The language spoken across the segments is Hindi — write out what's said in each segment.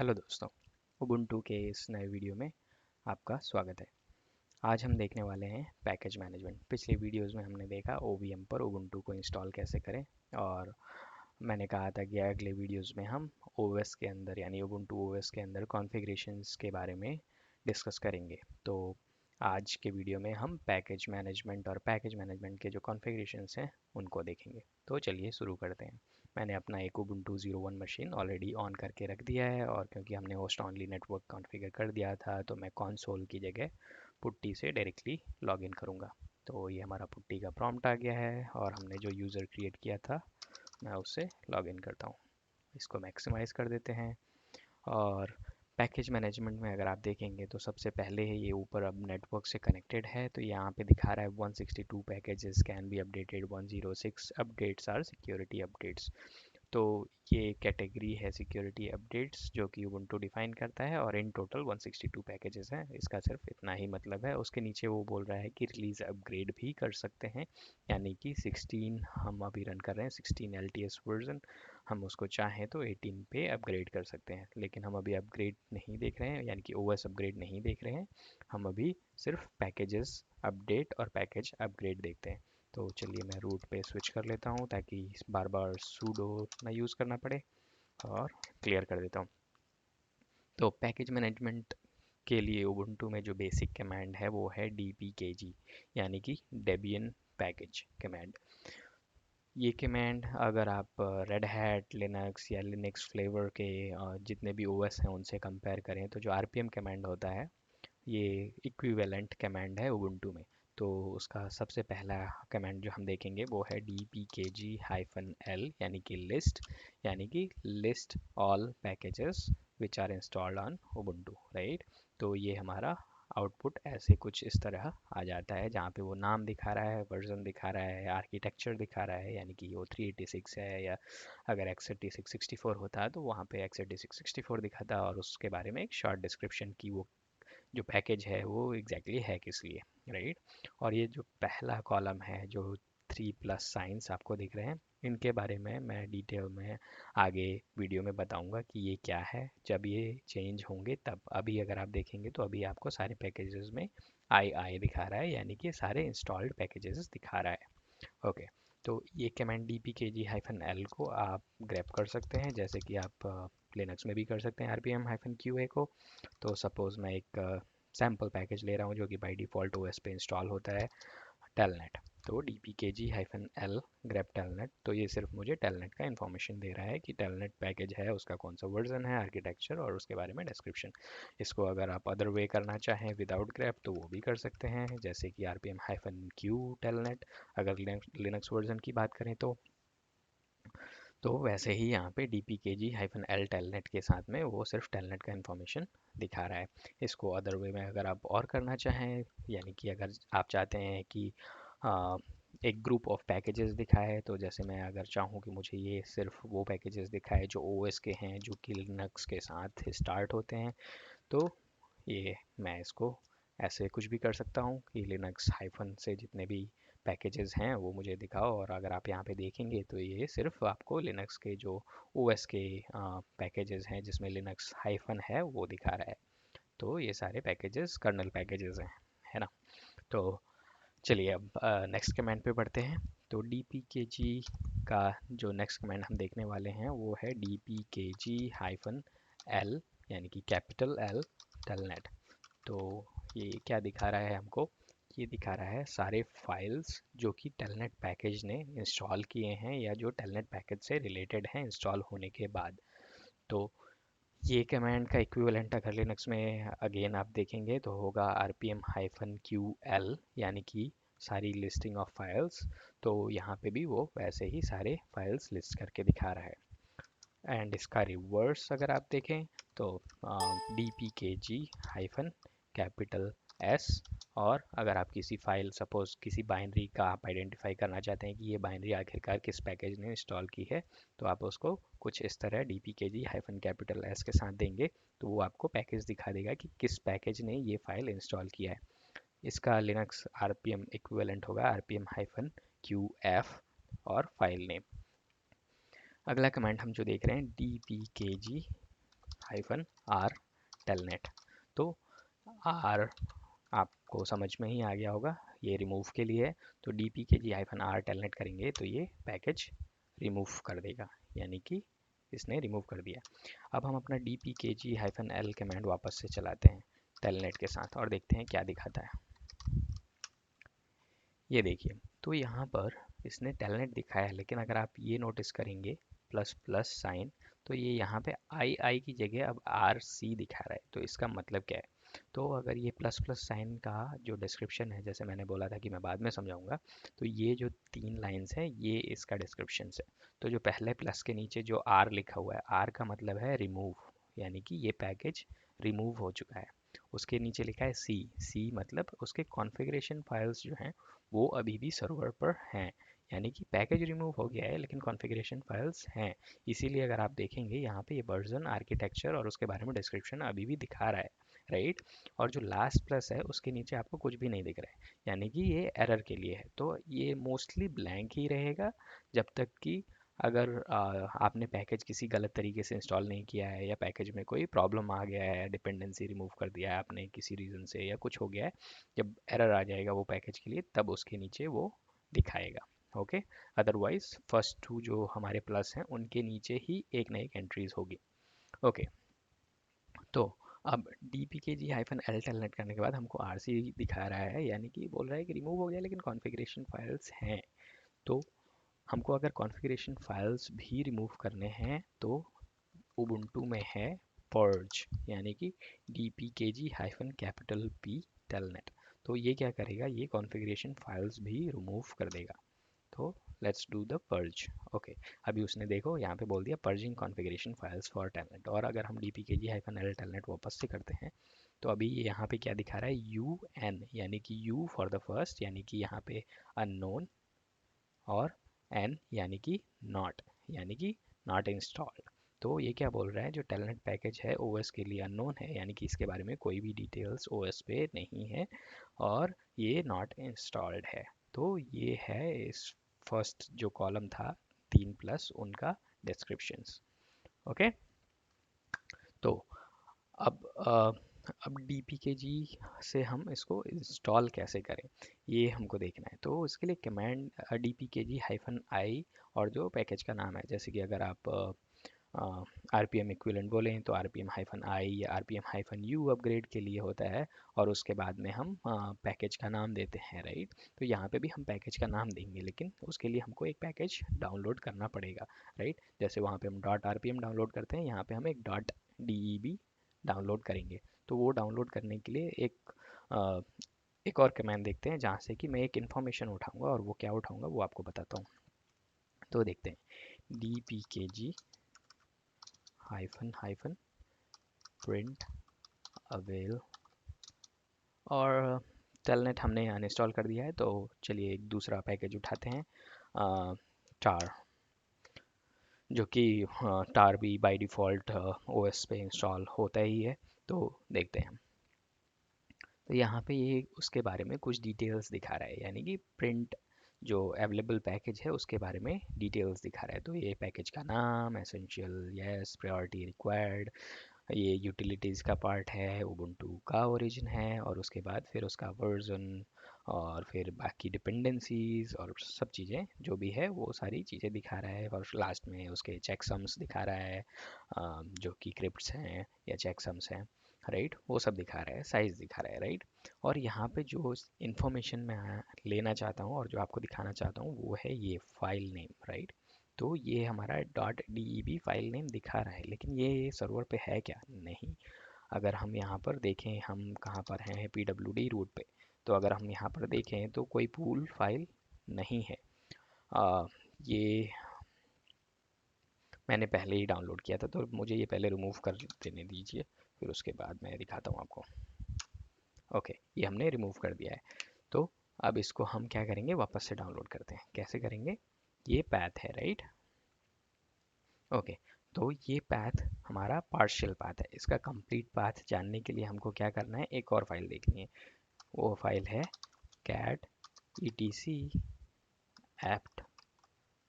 हेलो दोस्तों, उबुंटू के इस नए वीडियो में आपका स्वागत है। आज हम देखने वाले हैं पैकेज मैनेजमेंट। पिछले वीडियोस में हमने देखा ओवीएम पर उबुंटू को इंस्टॉल कैसे करें, और मैंने कहा था कि अगले वीडियोस में हम ओएस के अंदर यानी उबुंटू ओएस के अंदर कॉन्फ़िगरेशंस के बारे में डिस्कस करेंगे। तो आज के वीडियो में हम पैकेज मैनेजमेंट और पैकेज मैनेजमेंट के जो कॉन्फ़िगरेशंस हैं उनको देखेंगे। तो चलिए शुरू करते हैं। मैंने अपना एक उबुंटू 01 मशीन ऑलरेडी ऑन करके रख दिया है, और क्योंकि हमने होस्ट ऑनली नेटवर्क कॉन्फ़िगर कर दिया था तो मैं कंसोल की जगह पुट्टी से डायरेक्टली लॉगिन करूँगा। तो ये हमारा पुट्टी का प्रॉम्प्ट आ गया है और हमने जो यूज़र क्रिएट किया था मैं उससे लॉगिन करता हूँ। इसको मैक्सिमाइज़ कर देते हैं। और पैकेज मैनेजमेंट में अगर आप देखेंगे तो सबसे पहले है ये ऊपर अब नेटवर्क से कनेक्टेड है, तो यहाँ पे दिखा रहा है 162 packages can be updated, 106 updates are security updates. तो ये कैटेगरी है सिक्योरिटी अपडेट्स जो कि उबुंटू डिफाइन करता है, और इन टोटल 162 पैकेजेस हैं। इसका सिर्फ इतना ही मतलब है। उसके नीचे वो बोल रहा है कि रिलीज़ अपग्रेड भी कर सकते हैं, यानी कि 16 हम अभी रन कर रहे हैं, 16 LTS वर्जन। हम उसको चाहें तो 18 पे अपग्रेड कर सकते हैं, लेकिन हम अभी अपग्रेड नहीं देख रहे हैं, यानी कि ओएस अपग्रेड नहीं देख रहे हैं। हम अभी सिर्फ पैकेजेस अपडेट और पैकेज अपग्रेड देखते हैं। तो चलिए मैं रूट पे स्विच कर लेता हूँ ताकि बार बार सूडो ना यूज़ करना पड़े, और क्लियर कर देता हूँ। तो पैकेज मैनेजमेंट के लिए उबुंटू में जो बेसिक कमांड है वो है dpkg, यानी कि डेबियन पैकेज कमांड। ये कमांड अगर आप रेड हैट लिनक्स या लिनक्स फ्लेवर के जितने भी ओएस हैं उनसे कंपेयर करें तो जो आरपीएम कमांड होता है ये इक्विवेलेंट कमांड है उबुंटू में। तो उसका सबसे पहला कमांड जो हम देखेंगे वो है dpkg-l, यानी कि लिस्ट, यानी कि list all packages which are installed on Ubuntu, right. तो ये हमारा आउटपुट ऐसे कुछ इस तरह आ जाता है, जहाँ पे वो नाम दिखा रहा है, वर्जन दिखा रहा है, आर्किटेक्चर दिखा रहा है, यानी कि वो 386 है, या अगर x86 64 होता है तो वहाँ पे x86 64 दिखाता, और उसके बारे में एक शॉर्ट डिस्क्रिप्शन की वो जो पैकेज है वो एग्जैक्टली है किस लिए, राइट। और ये जो पहला कॉलम है जो 3+ साइंस आपको दिख रहे हैं, इनके बारे में मैं डिटेल में आगे वीडियो में बताऊंगा कि ये क्या है जब ये चेंज होंगे तब। अभी अगर आप देखेंगे तो अभी आपको सारे पैकेजेस में आई दिखा रहा है, यानी कि सारे इंस्टॉल्ड पैकेजेस दिखा रहा है। ओके। तो ये कमांड dpkg-l को आप ग्रैब कर सकते हैं, जैसे कि आप लिनक्स में भी कर सकते हैं rpm-qa को। तो सपोज़ मैं एक सैम्पल पैकेज ले रहा हूँ जो कि बाय डिफ़ॉल्ट ओएस पे इंस्टॉल होता है, टेलनेट। तो dpkg-l ग्रेप टेलनेट, तो ये सिर्फ मुझे टेलनेट का इन्फॉर्मेशन दे रहा है कि टेलनेट पैकेज है, उसका कौन सा वर्जन है, आर्किटेक्चर और उसके बारे में डिस्क्रिप्शन। इसको अगर आप अदर वे करना चाहें विदाउट ग्रेप तो वो भी कर सकते हैं, जैसे कि rpm-q टेलनेट अगर लिनक्स वर्जन की बात करें तो वैसे ही यहाँ पे dpkg-l टेलनेट के साथ में वो सिर्फ टेलनेट का इन्फॉर्मेशन दिखा रहा है। इसको अदर वे में अगर आप और करना चाहें, यानी कि अगर आप चाहते हैं कि आ, एक ग्रुप ऑफ पैकेजेस दिखाए, तो जैसे मैं अगर चाहूँ कि मुझे ये सिर्फ वो पैकेजेस दिखाए जो ओएस के हैं, जो कि लिनक्स के साथ स्टार्ट होते हैं, तो ये मैं इसको ऐसे कुछ भी कर सकता हूँ कि लिनक्स हाइफन से जितने भी पैकेजेस हैं वो मुझे दिखाओ। और अगर आप यहाँ पे देखेंगे तो ये सिर्फ आपको लिनक्स के जो ओएस के पैकेजेस हैं जिसमें लिनक्स हाइफन है वो दिखा रहा है। तो ये सारे पैकेजेस कर्नल पैकेजेस हैं, है ना। तो चलिए अब नेक्स्ट कमांड पे बढ़ते हैं। तो dpkg का जो नेक्स्ट कमांड हम देखने वाले हैं वो है dpkg-l, यानी कि कैपिटल L टेलनेट। तो ये क्या दिखा रहा है हमको, ये दिखा रहा है सारे फाइल्स जो कि टेलनेट पैकेज ने इंस्टॉल किए हैं या जो टेलनेट पैकेज से रिलेटेड हैं इंस्टॉल होने के बाद। तो ये कमांड का इक्विवेलेंट अगर लिनक्स में अगेन आप देखेंगे तो होगा rpm-ql, यानी कि सारी लिस्टिंग ऑफ फाइल्स। तो यहाँ पे भी वो वैसे ही सारे फाइल्स लिस्ट करके दिखा रहा है। एंड इसका रिवर्स अगर आप देखें तो dpkg- कैपिटल S, और अगर आप किसी फाइल सपोज किसी बाइनरी का आप आइडेंटिफाई करना चाहते हैं कि ये बाइनरी आखिरकार किस पैकेज ने इंस्टॉल की है, तो आप उसको कुछ इस तरह dpkg-कैपिटल S के साथ देंगे, तो वो आपको पैकेज दिखा देगा कि किस पैकेज ने ये फाइल इंस्टॉल किया है। इसका लिनक्स rpm इक्विवेलेंट होगा rpm-qf और फाइल नेम। अगला कमांड हम जो देख रहे हैं dpkg हाइफन आर टेलनेट। तो आर आपको समझ में ही आ गया होगा, ये रिमूव के लिए है। तो dpkg हाइफन आर टेलनेट करेंगे तो ये पैकेज रिमूव कर देगा, यानी कि इसने रिमूव कर दिया। अब हम अपना dpkg हाइफन एल कमांड वापस से चलाते हैं टेलनेट के साथ और देखते हैं क्या दिखाता है। ये देखिए, तो यहाँ पर इसने टेलनेट दिखाया है, लेकिन अगर आप ये नोटिस करेंगे प्लस प्लस साइन, तो ये यहाँ पे आई की जगह अब आर सी दिखा रहा है। तो इसका मतलब क्या है? तो अगर ये प्लस प्लस साइन का जो डिस्क्रिप्शन है, जैसे मैंने बोला था कि मैं बाद में समझाऊंगा, तो ये जो 3 लाइंस हैं ये इसका डिस्क्रिप्शन है। तो जो पहले प्लस के नीचे जो आर लिखा हुआ है, आर का मतलब है रिमूव, यानी कि ये पैकेज रिमूव हो चुका है। उसके नीचे लिखा है सी, सी मतलब उसके कॉन्फ़िगरेशन फाइल्स जो हैं वो अभी भी सर्वर पर हैं, यानी कि पैकेज रिमूव हो गया है लेकिन कॉन्फ़िगरेशन फाइल्स हैं। इसीलिए अगर आप देखेंगे यहाँ पे ये वर्जन, आर्किटेक्चर और उसके बारे में डिस्क्रिप्शन अभी भी दिखा रहा है, राइट। और जो लास्ट प्लस है उसके नीचे आपको कुछ भी नहीं दिख रहा है, यानी कि ये एरर के लिए है। तो ये मोस्टली ब्लैंक ही रहेगा जब तक कि अगर आपने पैकेज किसी गलत तरीके से इंस्टॉल नहीं किया है, या पैकेज में कोई प्रॉब्लम आ गया है, डिपेंडेंसी रिमूव कर दिया है आपने किसी रीज़न से, या कुछ हो गया है, जब एरर आ जाएगा वो पैकेज के लिए, तब उसके नीचे वो दिखाएगा। ओके, अदरवाइज फर्स्ट टू जो हमारे प्लस हैं उनके नीचे ही एक ना एक एंट्रीज होगी। ओके, तो अब dpkg हाइफन एल टेलनेट करने के बाद हमको rc दिखा रहा है, यानी कि बोल रहा है कि रिमूव हो गया लेकिन कॉन्फ़िगरेशन फाइल्स हैं। तो हमको अगर कॉन्फ़िगरेशन फाइल्स भी रिमूव करने हैं तो उबुंटू में है पर्ज, यानी कि dpkg hyphen capital p telnet. तो ये क्या करेगा, ये कॉन्फ़िगरेशन फाइल्स भी रिमूव कर देगा। तो let's do the purge. Okay, अभी उसने देखो यहाँ पे बोल दिया purging configuration files for telnet, और अगर हम dpkg हाइफन एल टेलनेट वापस से करते हैं तो अभी ये यहाँ पे क्या दिखा रहा है, यू एन, यानी कि यू फॉर द फर्स्ट, यानी कि यहाँ पे अननोन, और एन यानी कि नॉट, यानी कि नॉट इंस्टॉल्ड। तो ये क्या बोल रहा है, जो टेलनेट पैकेज है ओएस के लिए अननोन है, यानी कि इसके बारे में कोई भी डिटेल्स ओएस पे नहीं है, और ये नॉट इंस्टॉल्ड है। तो ये है इस फर्स्ट जो कॉलम था 3 प्लस उनका डिस्क्रिप्शंस। ओके, तो अब अब dpkg से हम इसको इंस्टॉल कैसे करें, ये हमको देखना है। तो इसके लिए कमांड dpkg हाइफन आई, और जो पैकेज का नाम है, जैसे कि अगर आप RPM इक्विवेलेंट बोलें तो RPM हाइफन आई या RPM हाइफन यू अपग्रेड के लिए होता है, और उसके बाद में हम पैकेज का नाम देते हैं, राइट। तो यहाँ पे भी हम पैकेज का नाम देंगे, लेकिन उसके लिए हमको एक पैकेज डाउनलोड करना पड़ेगा, राइट। जैसे वहाँ पे हम डॉट RPM डाउनलोड करते हैं, यहाँ पे हम एक डॉट DEB डाउनलोड करेंगे। तो वो डाउनलोड करने के लिए अ, एक और कमांड देखते हैं, जहाँ से कि मैं एक इन्फॉर्मेशन उठाऊंगा, और वो क्या उठाऊंगा वो आपको बताता हूँ। तो देखते हैं dpkg hyphen hyphen print avail, और टेलनेट हमने यहाँ इंस्टॉल कर दिया है। तो चलिए एक दूसरा पैकेज उठाते हैं, टार, जो कि टार भी बाय डिफ़ॉल्ट ओएस पे इंस्टॉल होता ही है। तो देखते हैं, तो यहाँ पे ये उसके बारे में कुछ डिटेल्स दिखा रहा है, यानी कि प्रिंट जो अवेलेबल पैकेज है उसके बारे में डिटेल्स दिखा रहा है। तो ये पैकेज का नाम एसेंशियल, यस, प्रायोरिटी रिक्वायर्ड, ये यूटिलिटीज़ का पार्ट है, उबुंटू का ओरिजिन है, और उसके बाद फिर उसका वर्जन, और फिर बाकी डिपेंडेंसीज और सब चीज़ें जो भी है वो सारी चीज़ें दिखा रहा है। और लास्ट में उसके चेकसम्स दिखा रहा है, जो कि क्रिप्ट्स हैं या चेकसम्स हैं, राइट, वो सब दिखा रहा है, साइज़ दिखा रहा है, राइट। और यहाँ पे जो इन्फॉर्मेशन मैं लेना चाहता हूँ और जो आपको दिखाना चाहता हूँ वो है ये फाइल नेम, राइट। तो ये हमारा डॉट DEB फाइल नेम दिखा रहा है, लेकिन ये सर्वर पे है क्या, नहीं। अगर हम यहाँ पर देखें, हम कहाँ पर हैं, PWD रूट पे, तो अगर हम यहाँ पर देखें तो कोई पूल फाइल नहीं है। ये मैंने पहले ही डाउनलोड किया था, तो मुझे ये पहले रिमूव कर देने दीजिए, फिर उसके बाद मैं दिखाता हूँ आपको। ओके, ये हमने रिमूव कर दिया है। तो अब इसको हम क्या करेंगे, वापस से डाउनलोड करते हैं। कैसे करेंगे, ये पैथ है, राइट। ओके, तो ये पाथ हमारा पार्शियल पाथ है। इसका कंप्लीट पाथ जानने के लिए हमको क्या करना है, एक और फाइल देखनी है। वो फाइल है cat etc apt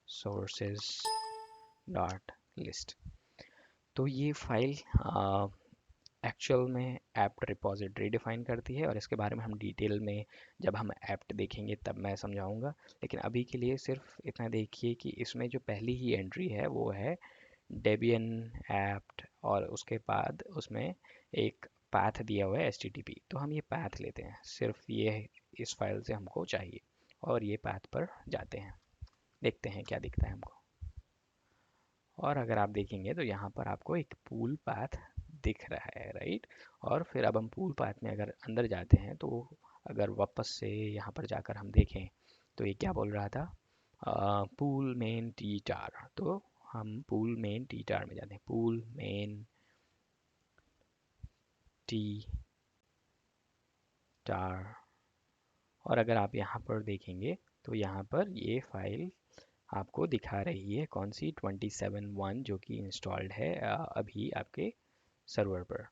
sources dot list। तो ये फाइल एक्चुअल में ऐप्ट रिपॉजिटरी डिफाइन करती है, और इसके बारे में हम डिटेल में जब हम ऐप्ट देखेंगे तब मैं समझाऊंगा। लेकिन अभी के लिए सिर्फ इतना देखिए कि इसमें जो पहली ही एंट्री है वो है डेबियन ऐप्ट, और उसके बाद उसमें एक पाथ दिया हुआ है HTTP। तो हम ये पाथ लेते हैं, सिर्फ ये इस फाइल से हमको चाहिए, और ये पाथ पर जाते हैं, देखते हैं क्या दिखता है हमको। और अगर आप देखेंगे तो यहाँ पर आपको एक पूल पाथ दिख रहा है, राइट। और फिर अब हम पूल पाथ में अगर अंदर जाते हैं तो अगर वापस से यहाँ पर जाकर हम देखें तो ये क्या बोल रहा था, पूल मेन टी टार। तो हम पूल मेन टी टार में जाते हैं, पूल मेन टी टार। और अगर आप यहाँ पर देखेंगे तो यहाँ पर ये फाइल आपको दिखा रही है कौन सी, 27.1, जो कि इंस्टॉल्ड है अभी आपके सर्वर पर।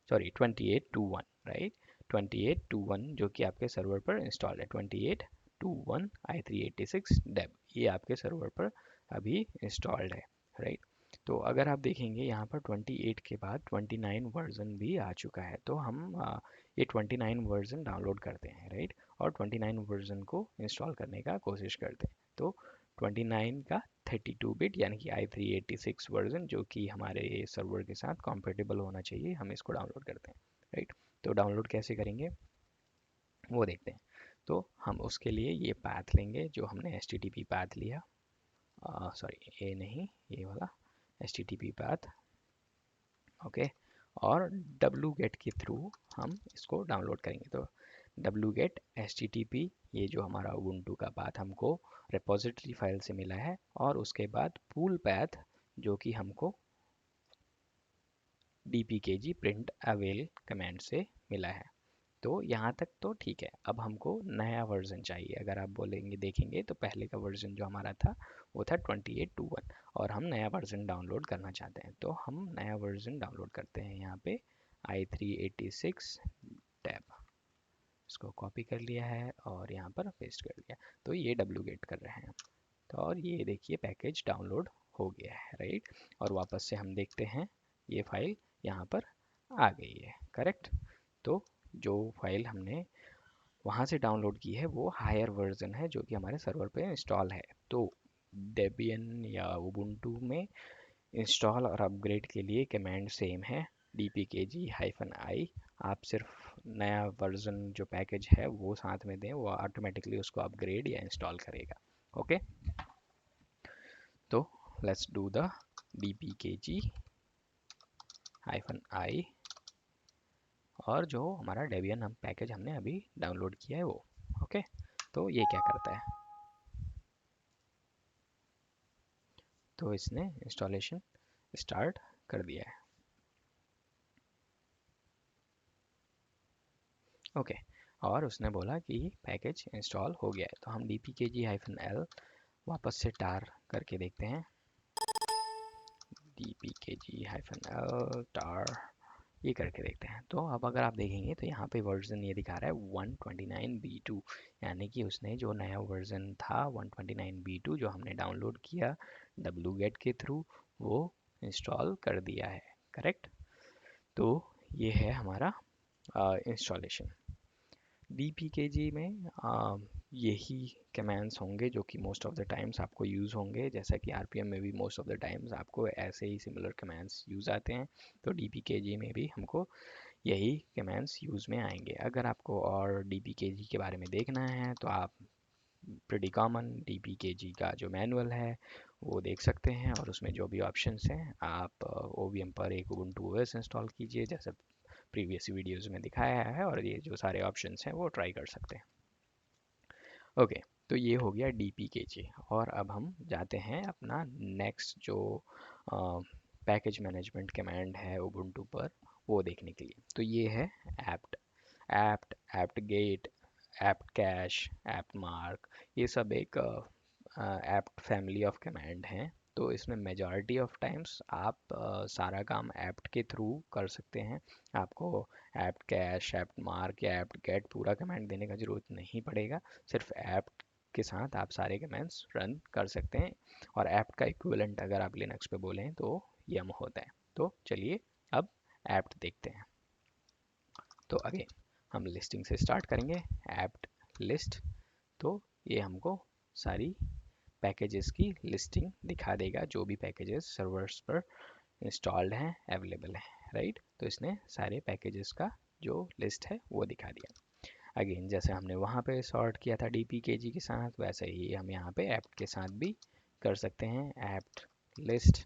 Sorry, 28.2.1, right. 28.2.1 जो कि आपके सर्वर पर इंस्टॉल है, 28.2.1 i386 डेब, ये आपके सर्वर पर अभी इंस्टॉल्ड है, राइट। तो अगर आप देखेंगे यहाँ पर 28 के बाद 29 वर्जन भी आ चुका है, तो हम ये 29 वर्जन डाउनलोड करते हैं, राइट। और 29 वर्जन को इंस्टॉल करने का कोशिश करते हैं। तो 29 का 32 बिट यानी कि i386 वर्जन, जो कि हमारे सर्वर के साथ कॉम्पेटिबल होना चाहिए, हम इसको डाउनलोड करते हैं, राइट। तो डाउनलोड कैसे करेंगे वो देखते हैं। तो हम उसके लिए ये पाथ लेंगे जो हमने HTTP पाथ लिया, सॉरी ये नहीं, ये वाला HTTP पाथ, ओके। और wget के थ्रू हम इसको डाउनलोड करेंगे। तो wget HTTP, ये जो हमारा ubuntu का पाथ हमको रिपोजिटरी फाइल से मिला है, और उसके बाद पूल पाथ जो कि हमको dpkg print avail कमांड से मिला है। तो यहाँ तक तो ठीक है। अब हमको नया वर्जन चाहिए। अगर आप बोलेंगे देखेंगे तो पहले का वर्जन जो हमारा था वो था 28.2.1, और हम नया वर्जन डाउनलोड करना चाहते हैं। तो हम नया वर्जन डाउनलोड करते हैं यहाँ पे i386 टैब, इसको कॉपी कर लिया है और यहाँ पर पेस्ट कर दिया। तो ये wget कर रहे हैं। तो और ये देखिए पैकेज डाउनलोड हो गया है, राइट। और वापस से हम देखते हैं ये फाइल यहाँ पर आ गई है, करेक्ट। तो जो फाइल हमने वहाँ से डाउनलोड की है वो हायर वर्जन है जो कि हमारे सर्वर पे इंस्टॉल है। तो डेबियन या उबुंटू में इंस्टॉल और अपग्रेड के लिए कमांड सेम है, dpkg-i। आप सिर्फ नया वर्जन जो पैकेज है वो साथ में दें, वो ऑटोमेटिकली उसको अपग्रेड या इंस्टॉल करेगा, ओके। तो लेट्स डू द dpkg-i, और जो हमारा डेबियन हम पैकेज हमने अभी डाउनलोड किया है वो, ओके। तो ये क्या करता है, तो इसने इंस्टॉलेशन स्टार्ट कर दिया है, ओके। और उसने बोला कि पैकेज इंस्टॉल हो गया है। तो हम dpkg-l वापस से टार करके देखते हैं, dpkg-l टार, ये करके देखते हैं। तो अब अगर आप देखेंगे तो यहाँ पे वर्जन ये दिखा रहा है 129b2, यानी कि उसने जो नया वर्जन था 129b2 जो हमने डाउनलोड किया wget के थ्रू, वो इंस्टॉल कर दिया है, करेक्ट। तो ये है हमारा इंस्टॉलेशन। dpkg में यही कमांड्स होंगे जो कि मोस्ट ऑफ द टाइम्स आपको यूज़ होंगे, जैसा कि rpm में भी मोस्ट ऑफ द टाइम्स आपको ऐसे ही सिमिलर कमांड्स यूज़ आते हैं। तो dpkg में भी हमको यही कमांड्स यूज़ में आएंगे। अगर आपको और dpkg के बारे में देखना है तो आप प्रीटी कॉमन dpkg का जो मैनुअल है वो देख सकते हैं, और उसमें जो भी ऑप्शंस हैं आप OVM पर एक ubuntu OS इंस्टॉल कीजिए, जैसे प्रीवियस वीडियोस में दिखाया है, और ये जो सारे ऑप्शंस हैं वो ट्राई कर सकते हैं, ओके। तो ये हो गया dpkg। और अब हम जाते हैं अपना नेक्स्ट जो पैकेज मैनेजमेंट कमांड है ubuntu पर, वो देखने के लिए। तो ये है apt apt apt get apt cache apt mark, ये सब एक apt फैमिली ऑफ कमांड हैं। तो इसमें मेजॉरिटी ऑफ टाइम्स आप सारा काम apt के थ्रू कर सकते हैं। आपको apt cache apt mark या apt get पूरा कमांड देने का ज़रूरत नहीं पड़ेगा। सिर्फ apt के साथ आप सारे कमांड्स रन कर सकते हैं। और apt का इक्विवेलेंट अगर आप लिनक्स पे बोलें तो yum होता है। तो चलिए अब apt देखते हैं। तो अगेन हम लिस्टिंग से स्टार्ट करेंगे, apt लिस्ट। तो ये हमको सारी पैकेजेस की लिस्टिंग दिखा देगा, जो भी पैकेजेस सर्वर्स पर इंस्टॉल्ड हैं, अवेलेबल हैं, राइट। तो इसने सारे पैकेजेस का जो लिस्ट है वो दिखा दिया। अगेन जैसे हमने वहाँ पे सॉर्ट किया था dpkg के साथ, वैसे ही हम यहाँ पे apt के साथ भी कर सकते हैं। apt लिस्ट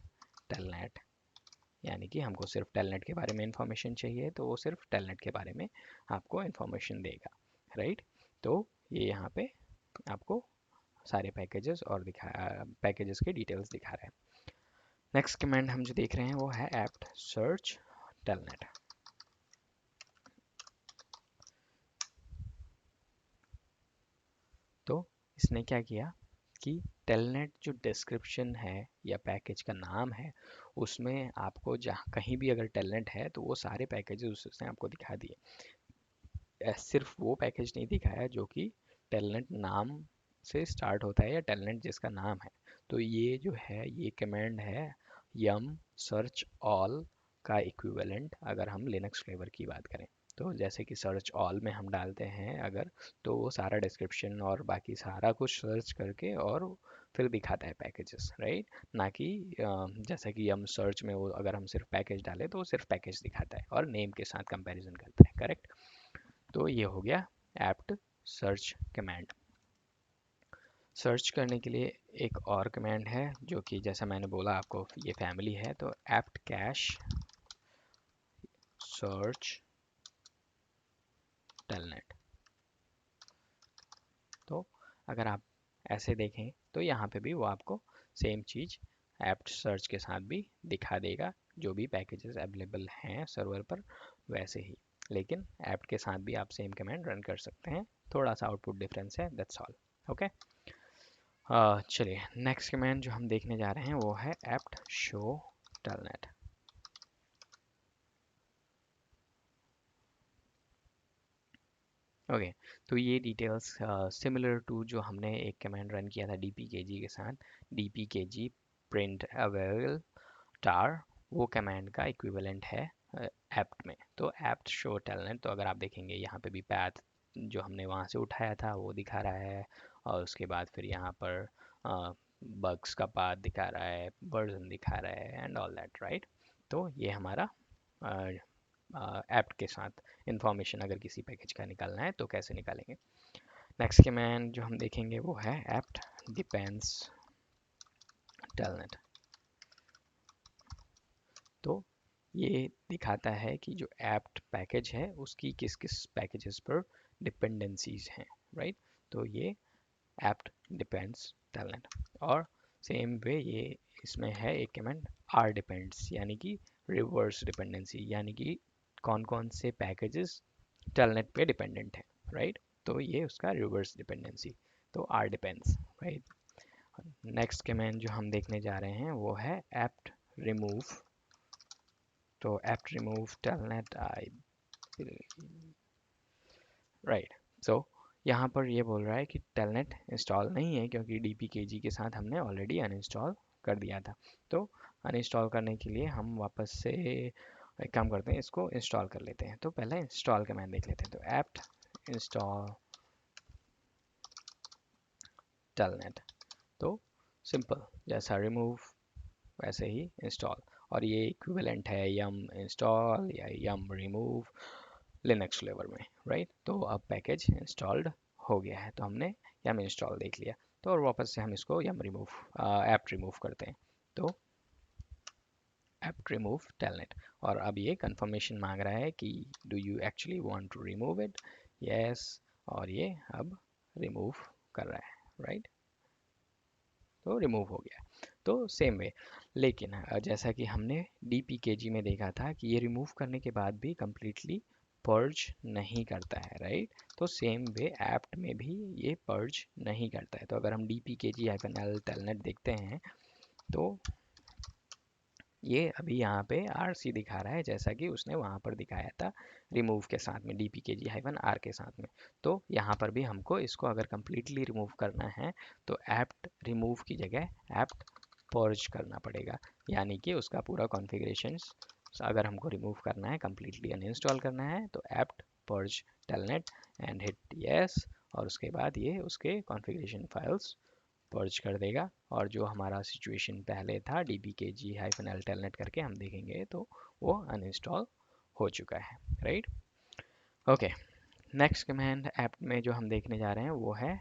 telnet, यानी कि हमको सिर्फ telnet के बारे में इंफॉर्मेशन चाहिए तो वो सिर्फ telnet के बारे में आपको इंफॉर्मेशन देगा, राइट। तो ये यहाँ पे आपको सारे पैकेजेस और पैकेजेस के डिटेल्स दिखा रहा है। नेक्स्ट कमांड हम जो देख रहे हैं वो है apt search telnet। तो इसने क्या किया कि टेलनेट जो डिस्क्रिप्शन है या पैकेज का नाम है, उसमें आपको जहाँ कहीं भी अगर टेलनेट है तो वो सारे पैकेजेस उसने आपको दिखा दिए। सिर्फ वो पैकेज नहीं दिखाया जो कि टेलनेट नाम से स्टार्ट होता है या टेलनेट जिसका नाम है। तो ये जो है ये कमांड है यम सर्च ऑल का इक्विवेलेंट अगर हम लिनक्स फ्लेवर की बात करें। तो जैसे कि सर्च ऑल में हम डालते हैं अगर, तो वो सारा डिस्क्रिप्शन और बाकी सारा कुछ सर्च करके और फिर दिखाता है पैकेजेस, राइट। ना कि जैसा कि हम सर्च में वो अगर हम सिर्फ पैकेज डालें तो वो सिर्फ पैकेज दिखाता है और नेम के साथ कंपैरिजन करता है, करेक्ट। तो ये हो गया apt सर्च कमांड। सर्च करने के लिए एक और कमांड है जो कि जैसा मैंने बोला आपको ये फैमिली है, तो apt cache search telnet। तो अगर आप ऐसे देखें तो यहाँ पे भी वो आपको सेम चीज़ apt सर्च के साथ भी दिखा देगा, जो भी पैकेजेस अवेलेबल हैं सर्वर पर वैसे ही। लेकिन apt के साथ भी आप सेम कमांड रन कर सकते हैं, थोड़ा सा आउटपुट डिफरेंस है, दैट्स ऑल, ओके। चलिए नेक्स्ट कमांड जो हम देखने जा रहे हैं वो है apt show telnet। ओके तो ये डिटेल्स सिमिलर टू जो हमने एक कमांड रन किया था dpkg के साथ, dpkg print available tar, वो कमांड का इक्विवेलेंट है apt में। तो apt show telnet, तो अगर आप देखेंगे यहाँ पे भी path जो हमने वहाँ से उठाया था वो दिखा रहा है, और उसके बाद फिर यहाँ पर बग्स का पाथ दिखा रहा है, वर्जन दिखा रहा है एंड ऑल दैट, राइट। तो ये हमारा ऐप के साथ इंफॉर्मेशन अगर किसी पैकेज का निकालना है तो कैसे निकालेंगे। नेक्स्ट कमांड जो हम देखेंगे वो है apt depends telnet। तो ये दिखाता है कि जो apt पैकेज है उसकी किस किस पैकेजेस पर डिपेंडेंसीज हैं, राइट। तो ये apt depends telnet। और सेम वे ये इसमें है एक कमांड r depends, यानी कि रिवर्स डिपेंडेंसी, यानी कि कौन कौन से पैकेजेस टेलनेट पे डिपेंडेंट है, राइट। तो ये उसका रिवर्स डिपेंडेंसी, तो R depends, right. Next command जो हम देखने जा रहे हैं वो है apt remove। तो apt remove telnet आई, राइट। सो यहाँ पर ये बोल रहा है कि टेलनेट इंस्टॉल नहीं है क्योंकि dpkg के साथ हमने ऑलरेडी अनइंस्टॉल कर दिया था। तो अनइंस्टॉल करने के लिए हम वापस से एक काम करते हैं, इसको इंस्टॉल कर लेते हैं। तो पहले इंस्टॉल कमांड देख लेते हैं। तो apt install telnet, तो सिंपल जैसा रिमूव वैसे ही इंस्टॉल, और ये इक्विवेलेंट है yum इंस्टॉल या yum रिमूव लिनक्स फ्लेवर में, राइट। तो अब पैकेज इंस्टॉल्ड हो गया है, तो हमने yum इंस्टॉल देख लिया। तो और वापस से हम इसको yum रिमूव apt रिमूव करते हैं। तो apt remove telnet, और अब ये कंफर्मेशन मांग रहा है कि do you actually want to remove it, yes, और ये अब रिमूव कर रहा है, राइट। तो रिमूव हो गया। तो सेम वे, लेकिन जैसा कि हमने dpkg में देखा था कि ये रिमूव करने के बाद भी completely पर्ज नहीं करता है, राइट। तो सेम वे apt में भी ये पर्ज नहीं करता है। तो अगर हम dpkg-l telnet देखते हैं तो ये अभी यहाँ पे RC दिखा रहा है जैसा कि उसने वहाँ पर दिखाया था रिमूव के साथ में, DPKG-R के साथ में। तो यहाँ पर भी हमको इसको अगर कम्प्लीटली रिमूव करना है तो एप्ट रिमूव की जगह एप्ट पर्ज करना पड़ेगा, यानी कि उसका पूरा कॉन्फ़िगरेशन अगर हमको रिमूव करना है, कम्प्लीटली अनइंस्टॉल करना है, तो apt purge telnet and hit yes, और उसके बाद ये उसके कॉन्फ़िगरेशन फाइल्स पर्ज कर देगा। और जो हमारा सिचुएशन पहले था dpkg-l telnet करके हम देखेंगे तो वो अनइंस्टॉल हो चुका है, right. Okay, next command apt में जो हम देखने जा रहे हैं वो है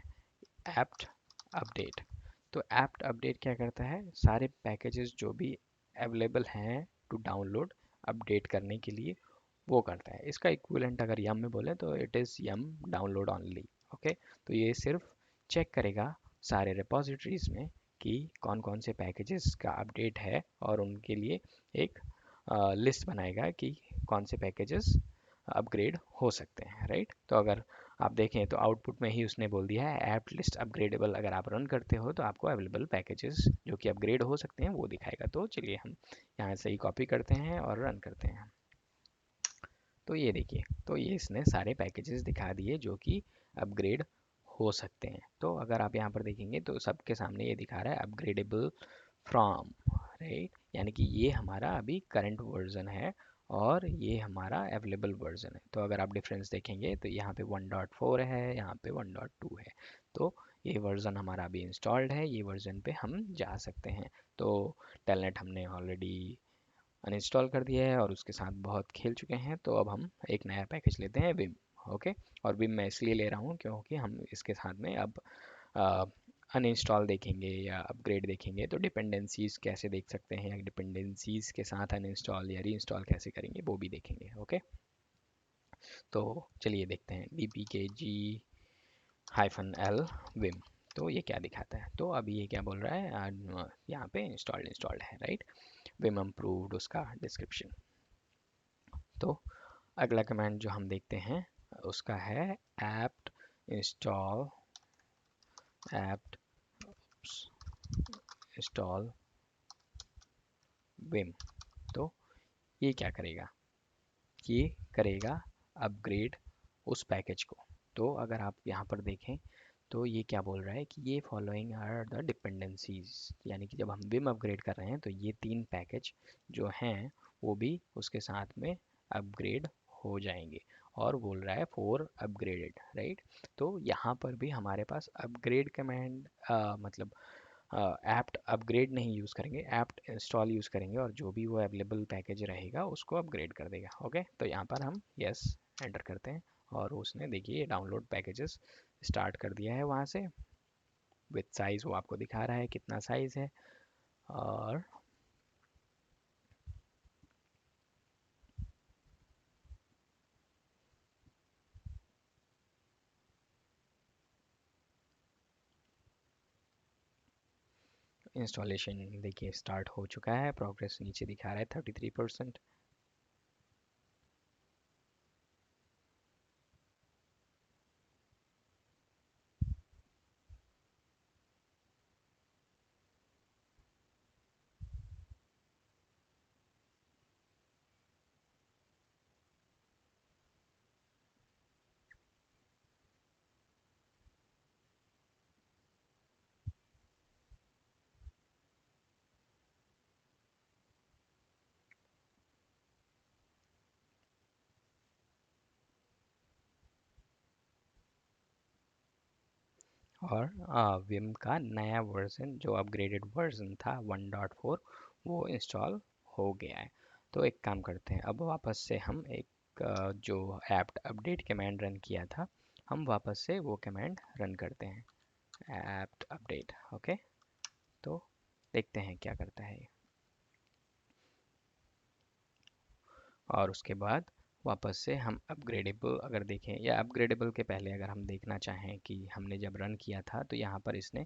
एप्ट अपडेट। तो एप्ट अपडेट क्या करता है, सारे पैकेजेस जो भी अवेलेबल हैं टू डाउनलोड अपडेट करने के लिए वो करता है। इसका इक्विवेलेंट अगर यम में बोले तो it is yum download only. Okay, तो ये सिर्फ चेक करेगा सारे रिपोजिटरीज में कि कौन कौन से पैकेजेस का अपडेट है और उनके लिए एक लिस्ट बनाएगा कि कौन से पैकेजेस अपग्रेड हो सकते हैं, राइट। तो अगर आप देखें तो आउटपुट में ही उसने बोल दिया है ऐप लिस्ट अपग्रेडेबल। अगर आप रन करते हो तो आपको अवेलेबल पैकेजेस जो कि अपग्रेड हो सकते हैं वो दिखाएगा। तो चलिए हम यहाँ से ही कॉपी करते हैं और रन करते हैं। तो ये देखिए, तो ये इसने सारे पैकेजेस दिखा दिए जो कि अपग्रेड हो सकते हैं। तो अगर आप यहाँ पर देखेंगे तो सबके सामने ये दिखा रहा है अपग्रेडेबल फ्रॉम, राइट, यानी कि ये हमारा अभी करंट वर्जन है और ये हमारा अवेलेबल वर्जन है। तो अगर आप डिफरेंस देखेंगे तो यहाँ पे 1.4 है, यहाँ पे 1.2 है। तो ये वर्जन हमारा अभी इंस्टॉल्ड है, ये वर्जन पे हम जा सकते हैं। तो टेलनेट हमने ऑलरेडी अनइंस्टॉल कर दिया है और उसके साथ बहुत खेल चुके हैं। तो अब हम एक नया पैकेज लेते हैं, विम। ओके, और विम मैं इसलिए ले रहा हूँ क्योंकि हम इसके साथ में अब अनइंस्टॉल देखेंगे या अपग्रेड देखेंगे तो डिपेंडेंसीज कैसे देख सकते हैं, या डिपेंडेंसीज के साथ अनइंस्टॉल या रीइंस्टॉल कैसे करेंगे वो भी देखेंगे। ओके, तो चलिए देखते हैं dpkg-l विम। तो ये क्या दिखाता है, तो अभी ये क्या बोल रहा है, यहाँ पे इंस्टॉल्ड है, राइट। विम अप्रूव्ड उसका डिस्क्रिप्शन। तो अगला कमांड जो हम देखते हैं उसका है apt install apt install vim। तो ये क्या करेगा, ये करेगा अपग्रेड उस पैकेज को। तो अगर आप यहाँ पर देखें तो ये क्या बोल रहा है कि ये फॉलोइंग आर द डिपेंडेंसीज, यानी कि जब हम विम अपग्रेड कर रहे हैं तो ये 3 पैकेज जो हैं वो भी उसके साथ में अपग्रेड हो जाएंगे। और बोल रहा है फॉर अपग्रेडेड, राइट। तो यहाँ पर भी हमारे पास अपग्रेड कमांड मतलब ऐप्ट अपग्रेड नहीं यूज़ करेंगे, ऐप्ट इंस्टॉल यूज़ करेंगे और जो भी वो अवेलेबल पैकेज रहेगा उसको अपग्रेड कर देगा। ओके, तो यहाँ पर हम यस एंटर करते हैं और उसने देखिए डाउनलोड पैकेजेस स्टार्ट कर दिया है वहाँ से। विथ साइज़ वो आपको दिखा रहा है कितना साइज़ है। और इंस्टॉलेशन देखिए स्टार्ट हो चुका है, प्रोग्रेस नीचे दिखा रहा है 33%। और विम का नया वर्जन जो अपग्रेडेड वर्जन था 1.4 वो इंस्टॉल हो गया है। तो एक काम करते हैं, अब वापस से हम एक जो ऐप्ट अपडेट कमांड रन किया था हम वापस से वो कमांड रन करते हैं, ऐप्ट अपडेट। ओके, तो देखते हैं क्या करता है ये। और उसके बाद वापस से हम अपग्रेडेबल अगर देखें, या अपग्रेडेबल के पहले अगर हम देखना चाहें कि हमने जब रन किया था तो यहाँ पर इसने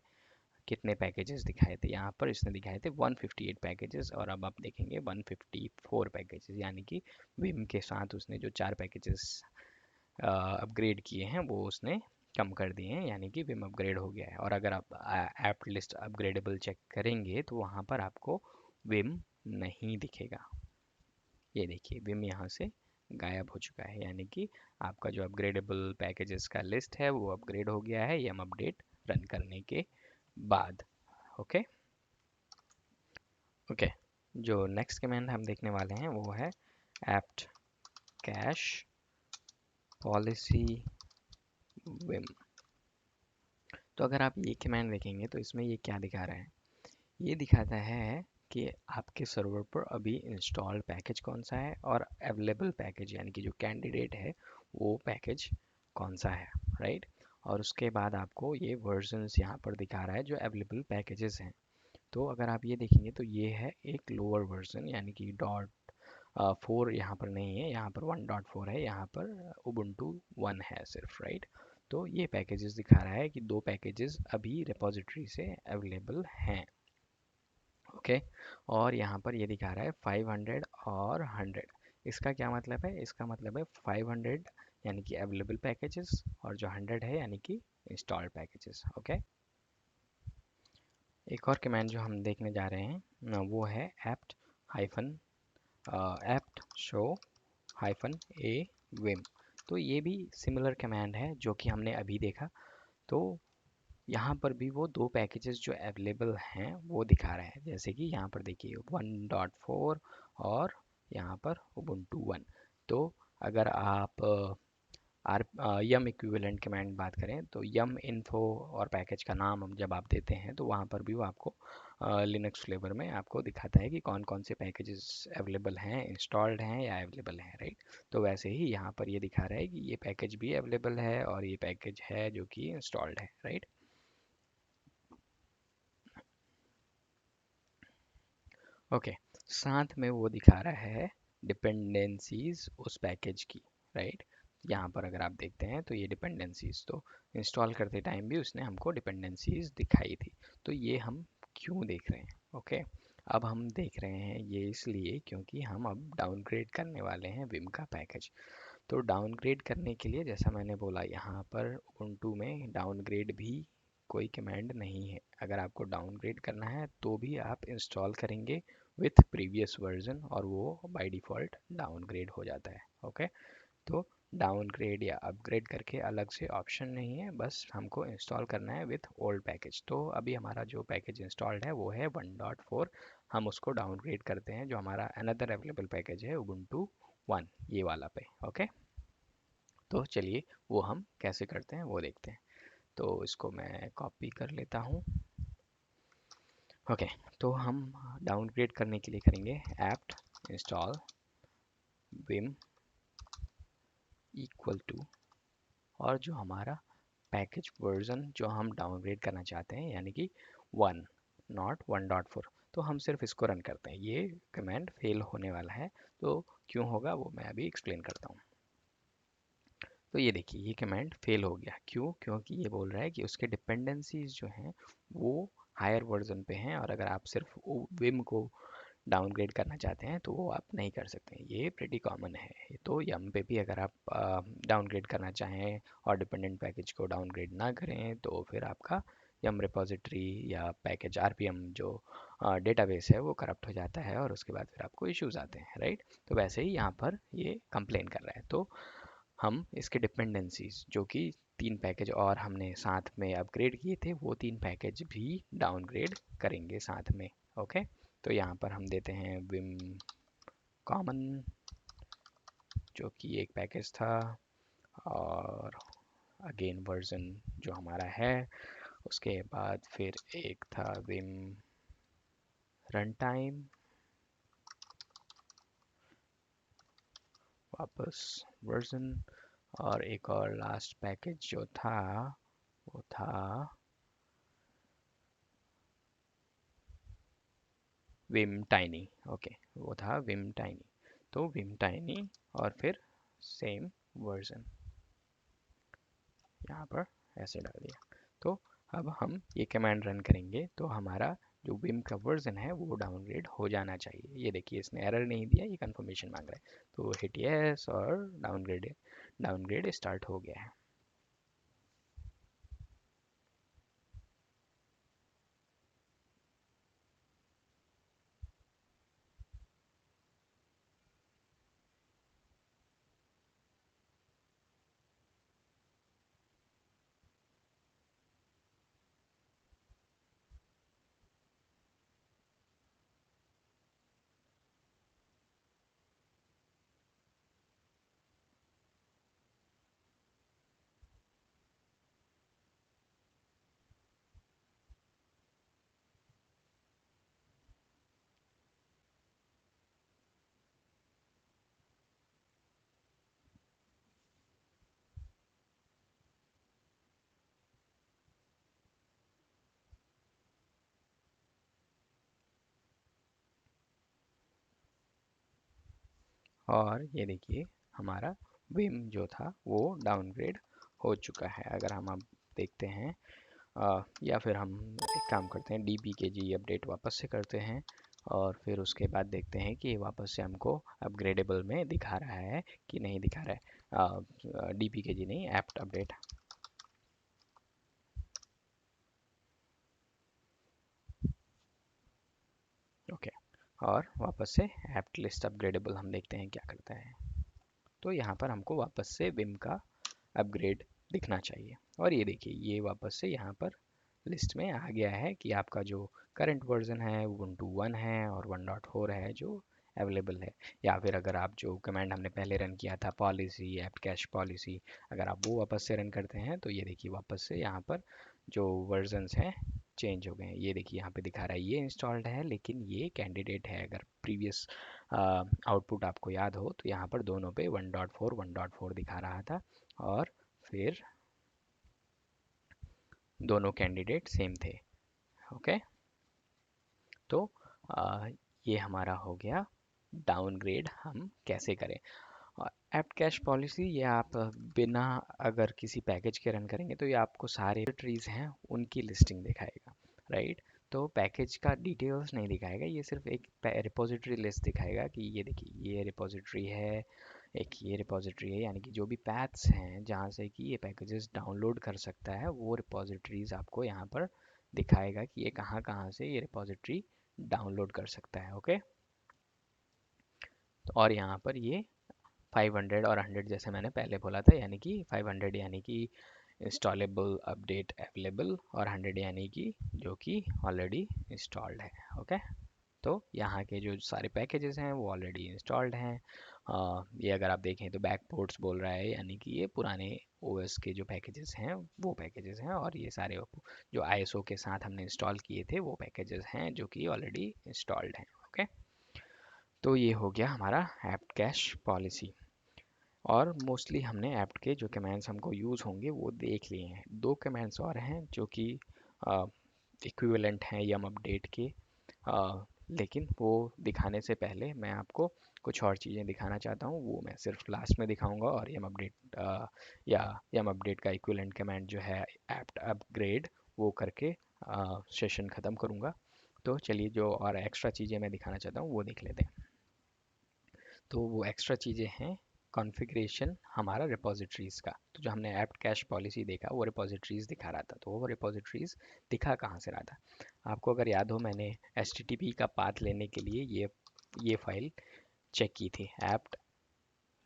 कितने पैकेजेस दिखाए थे, यहाँ पर इसने दिखाए थे 158 पैकेजेस और अब आप देखेंगे 154 पैकेजेस, यानी कि विम के साथ उसने जो 4 पैकेजेस अपग्रेड किए हैं वो उसने कम कर दिए हैं, यानी कि विम अपग्रेड हो गया है। और अगर आप ऐप लिस्ट अपग्रेडेबल चेक करेंगे तो वहाँ पर आपको विम नहीं दिखेगा। ये देखिए विम यहाँ से गायब हो चुका है, यानी कि आपका जो अपग्रेडेबल पैकेजेस का लिस्ट है वो अपग्रेड हो गया है यम अपडेट रन करने के बाद। ओके ओके, जो नेक्स्ट कमांड हम देखने वाले हैं वो है apt कैश पॉलिसी विम। तो अगर आप ये कमांड देखेंगे तो इसमें ये क्या दिखा रहा है, ये दिखाता है कि आपके सर्वर पर अभी इंस्टॉल्ड पैकेज कौन सा है और अवेलेबल पैकेज यानी कि जो कैंडिडेट है वो पैकेज कौन सा है, राइट। और उसके बाद आपको ये वर्जन्स यहाँ पर दिखा रहा है जो अवेलेबल पैकेजेस हैं। तो अगर आप ये देखेंगे तो ये है एक लोअर वर्जन, यानी कि डॉट 4 यहाँ पर नहीं है, यहाँ पर 1.4 है, यहाँ पर उबुंटू 1 है सिर्फ, राइट। तो ये पैकेजेस दिखा रहा है कि दो पैकेजेस अभी रिपोजिटरी से अवेलेबल हैं। ओके, और यहाँ पर ये दिखा रहा है 500 और 100। इसका क्या मतलब है, इसका मतलब है 500 यानी कि अवेलेबल पैकेजेस और जो 100 है यानी कि इंस्टॉल्ड पैकेजेस। ओके, एक और कमांड जो हम देखने जा रहे हैं वो है apt hyphen apt show hyphen a vim। तो ये भी सिमिलर कमांड है जो कि हमने अभी देखा। तो यहाँ पर भी वो दो पैकेजेस जो अवेलेबल हैं वो दिखा रहा है, जैसे कि यहाँ पर देखिए 1.4 और यहाँ पर उबुंटू 1। तो अगर आप आर यम इक्विवेलेंट कमांड बात करें तो यम इन्फो और पैकेज का नाम हम जब आप देते हैं तो वहाँ पर भी वो आपको लिनक्स फ्लेवर में आपको दिखाता है कि कौन कौन से पैकेजेस अवेलेबल हैं, इंस्टॉल्ड हैं या अवेलेबल हैं, राइट। तो वैसे ही यहाँ पर ये दिखा रहा है कि ये पैकेज भी अवेलेबल है और ये पैकेज है जो कि इंस्टॉल्ड है, राइट। ओके, साथ में वो दिखा रहा है डिपेंडेंसीज उस पैकेज की, राइट। यहाँ पर अगर आप देखते हैं तो ये डिपेंडेंसीज तो इंस्टॉल करते टाइम भी उसने हमको डिपेंडेंसीज दिखाई थी। तो ये हम क्यों देख रहे हैं, ओके। अब हम देख रहे हैं ये इसलिए क्योंकि हम अब डाउनग्रेड करने वाले हैं विम का पैकेज। तो डाउनग्रेड करने के लिए जैसा मैंने बोला यहाँ पर उबुंटू में डाउनग्रेड भी कोई कमांड नहीं है। अगर आपको डाउनग्रेड करना है तो भी आप इंस्टॉल करेंगे विथ प्रीवियस वर्जन और वो बाय डिफ़ॉल्ट डाउनग्रेड हो जाता है। ओके, तो डाउनग्रेड या अपग्रेड करके अलग से ऑप्शन नहीं है, बस हमको इंस्टॉल करना है विथ ओल्ड पैकेज। तो अभी हमारा जो पैकेज इंस्टॉल्ड है वो है 1.4। हम उसको डाउनग्रेड करते हैं जो हमारा अनदर अवेलेबल पैकेज है उबुंटू 1 ये वाला पे। ओके, तो चलिए वो हम कैसे करते हैं वो देखते हैं। तो इसको मैं कॉपी कर लेता हूँ। ओके, तो हम डाउनग्रेड करने के लिए करेंगे apt install vim equal to और जो हमारा पैकेज वर्जन जो हम डाउनग्रेड करना चाहते हैं यानी कि 1 नॉट 1.4। तो हम सिर्फ इसको रन करते हैं, ये कमांड फेल होने वाला है। तो क्यों होगा वो मैं अभी एक्सप्लेन करता हूँ। तो ये देखिए ये कमांड फेल हो गया, क्यों? क्योंकि ये बोल रहा है कि उसके डिपेंडेंसीज जो हैं वो हायर वर्जन पे हैं और अगर आप सिर्फ विम को डाउनग्रेड करना चाहते हैं तो वो आप नहीं कर सकते। ये प्रेटी कॉमन है। तो यम पे भी अगर आप डाउनग्रेड करना चाहें और डिपेंडेंट पैकेज को डाउनग्रेड ना करें तो फिर आपका यम रिपोजिटरी या पैकेज आरपीएम जो डेटाबेस है वो करप्ट हो जाता है और उसके बाद फिर आपको इश्यूज आते हैं, राइट। तो वैसे ही यहाँ पर ये कंप्लेन कर रहा है। तो हम इसके डिपेंडेंसीज जो कि 3 पैकेज और हमने साथ में अपग्रेड किए थे वो 3 पैकेज भी डाउनग्रेड करेंगे साथ में। ओके, तो यहाँ पर हम देते हैं विम कॉमन जो कि एक पैकेज था और अगेन वर्जन जो हमारा है, उसके बाद फिर एक था विम रन टाइम, वापस वर्जन, और एक और लास्ट पैकेज जो था वो था विम टाइनी। ओके, वो था विम टाइनी। तो विम टाइनी और फिर सेम वर्जन यहाँ पर ऐसे डाल दिया। तो अब हम ये कमांड रन करेंगे तो हमारा जो विम का वर्जन है वो डाउनग्रेड हो जाना चाहिए। ये देखिए इसने एरर नहीं दिया, ये कंफर्मेशन मांग रहा है। तो हिट यस और डाउनग्रेड डाउनग्रेड स्टार्ट हो गया है। और ये देखिए हमारा विम जो था वो डाउनग्रेड हो चुका है। अगर हम अब देखते हैं या फिर हम एक काम करते हैं डीबी के जी अपडेट वापस से करते हैं और फिर उसके बाद देखते हैं कि वापस से हमको अपग्रेडेबल में दिखा रहा है कि नहीं दिखा रहा है। डीबी के जी नहीं, ऐप्ट अपडेट। ओके, और वापस से ऐप्ट लिस्ट अपग्रेडेबल हम देखते हैं क्या करता है। तो यहाँ पर हमको वापस से विम का अपग्रेड दिखना चाहिए और ये देखिए ये वापस से यहाँ पर लिस्ट में आ गया है कि आपका जो करंट वर्जन है ubuntu 1 है और 1.4 है जो अवेलेबल है। या फिर अगर आप जो कमांड हमने पहले रन किया था पॉलिसी एप्ट कैश पॉलिसी, अगर आप वो वापस से रन करते हैं तो ये देखिए वापस से यहाँ पर जो वर्जन्स हैं चेंज हो गए हैं। ये देखिए यहाँ पे दिखा रहा है ये इंस्टॉल्ड है लेकिन ये कैंडिडेट है। अगर प्रीवियस आउटपुट आपको याद हो तो यहाँ पर दोनों पे 1.4 1.4 दिखा रहा था और फिर दोनों कैंडिडेट सेम थे। ओके, तो आ, ये हमारा हो गया डाउनग्रेड हम कैसे करें। ऐप्ट कैश पॉलिसी ये आप बिना अगर किसी पैकेज के रन करेंगे तो ये आपको सारे ट्रीज हैं उनकी लिस्टिंग दिखाएगा, राइट। तो पैकेज का डिटेल्स नहीं दिखाएगा, ये सिर्फ एक रिपोजिटरी लिस्ट दिखाएगा कि ये देखिए ये रिपोजिटरी है, एक ये रिपोजिटरी है, यानी कि जो भी पैथ्स हैं जहाँ से कि ये पैकेजेस डाउनलोड कर सकता है वो रिपोजिटरीज आपको यहाँ पर दिखाएगा कि ये कहाँ कहाँ से ये रिपोजिटरी डाउनलोड कर सकता है। ओके, तो और यहाँ पर ये 500 और 100 जैसे मैंने पहले बोला था, यानी कि 500 यानी कि इंस्टॉलेबल अपडेट अवेलेबल और 100 यानी कि जो कि ऑलरेडी इंस्टॉल्ड है। ओके, तो यहाँ के जो सारे पैकेजेस हैं वो ऑलरेडी इंस्टॉल्ड हैं। ये अगर आप देखें तो बैक पोर्ट्स बोल रहा है, यानी कि ये पुराने ओएस के जो पैकेजेस हैं वो पैकेजेस हैं और ये सारे जो आईएसओ के साथ हमने इंस्टॉल किए थे वो पैकेजेस हैं जो कि ऑलरेडी इंस्टॉल्ड हैं। ओके, तो ये हो गया हमारा ऐप्ट कैश पॉलिसी। और मोस्टली हमने ऐप्ट के जो कमांड्स हमको यूज़ होंगे वो देख लिए हैं। दो कमांड्स और हैं जो कि इक्विवेलेंट हैं यम अपडेट के, लेकिन वो दिखाने से पहले मैं आपको कुछ और चीज़ें दिखाना चाहता हूँ, वो मैं सिर्फ लास्ट में दिखाऊंगा। और यम अपडेट या यम अपडेट का इक्विवेलेंट कमांड जो है ऐप्ट अपग्रेड वो करके सेशन ख़त्म करूँगा। तो चलिए जो और एक्स्ट्रा चीज़ें मैं दिखाना चाहता हूँ वो देख लेते हैं। तो वो एक्स्ट्रा चीज़ें हैं कॉन्फ़िगरेशन हमारा रिपोजिटरीज़ का। तो जो हमने ऐप्ट कैश पॉलिसी देखा वो रिपोजिटरीज़ दिखा रहा था, तो वो रिपोजिटरीज़ दिखा कहाँ से रहा था। आपको अगर याद हो मैंने एचटीटीपी का पाथ लेने के लिए ये फाइल चेक की थी, apt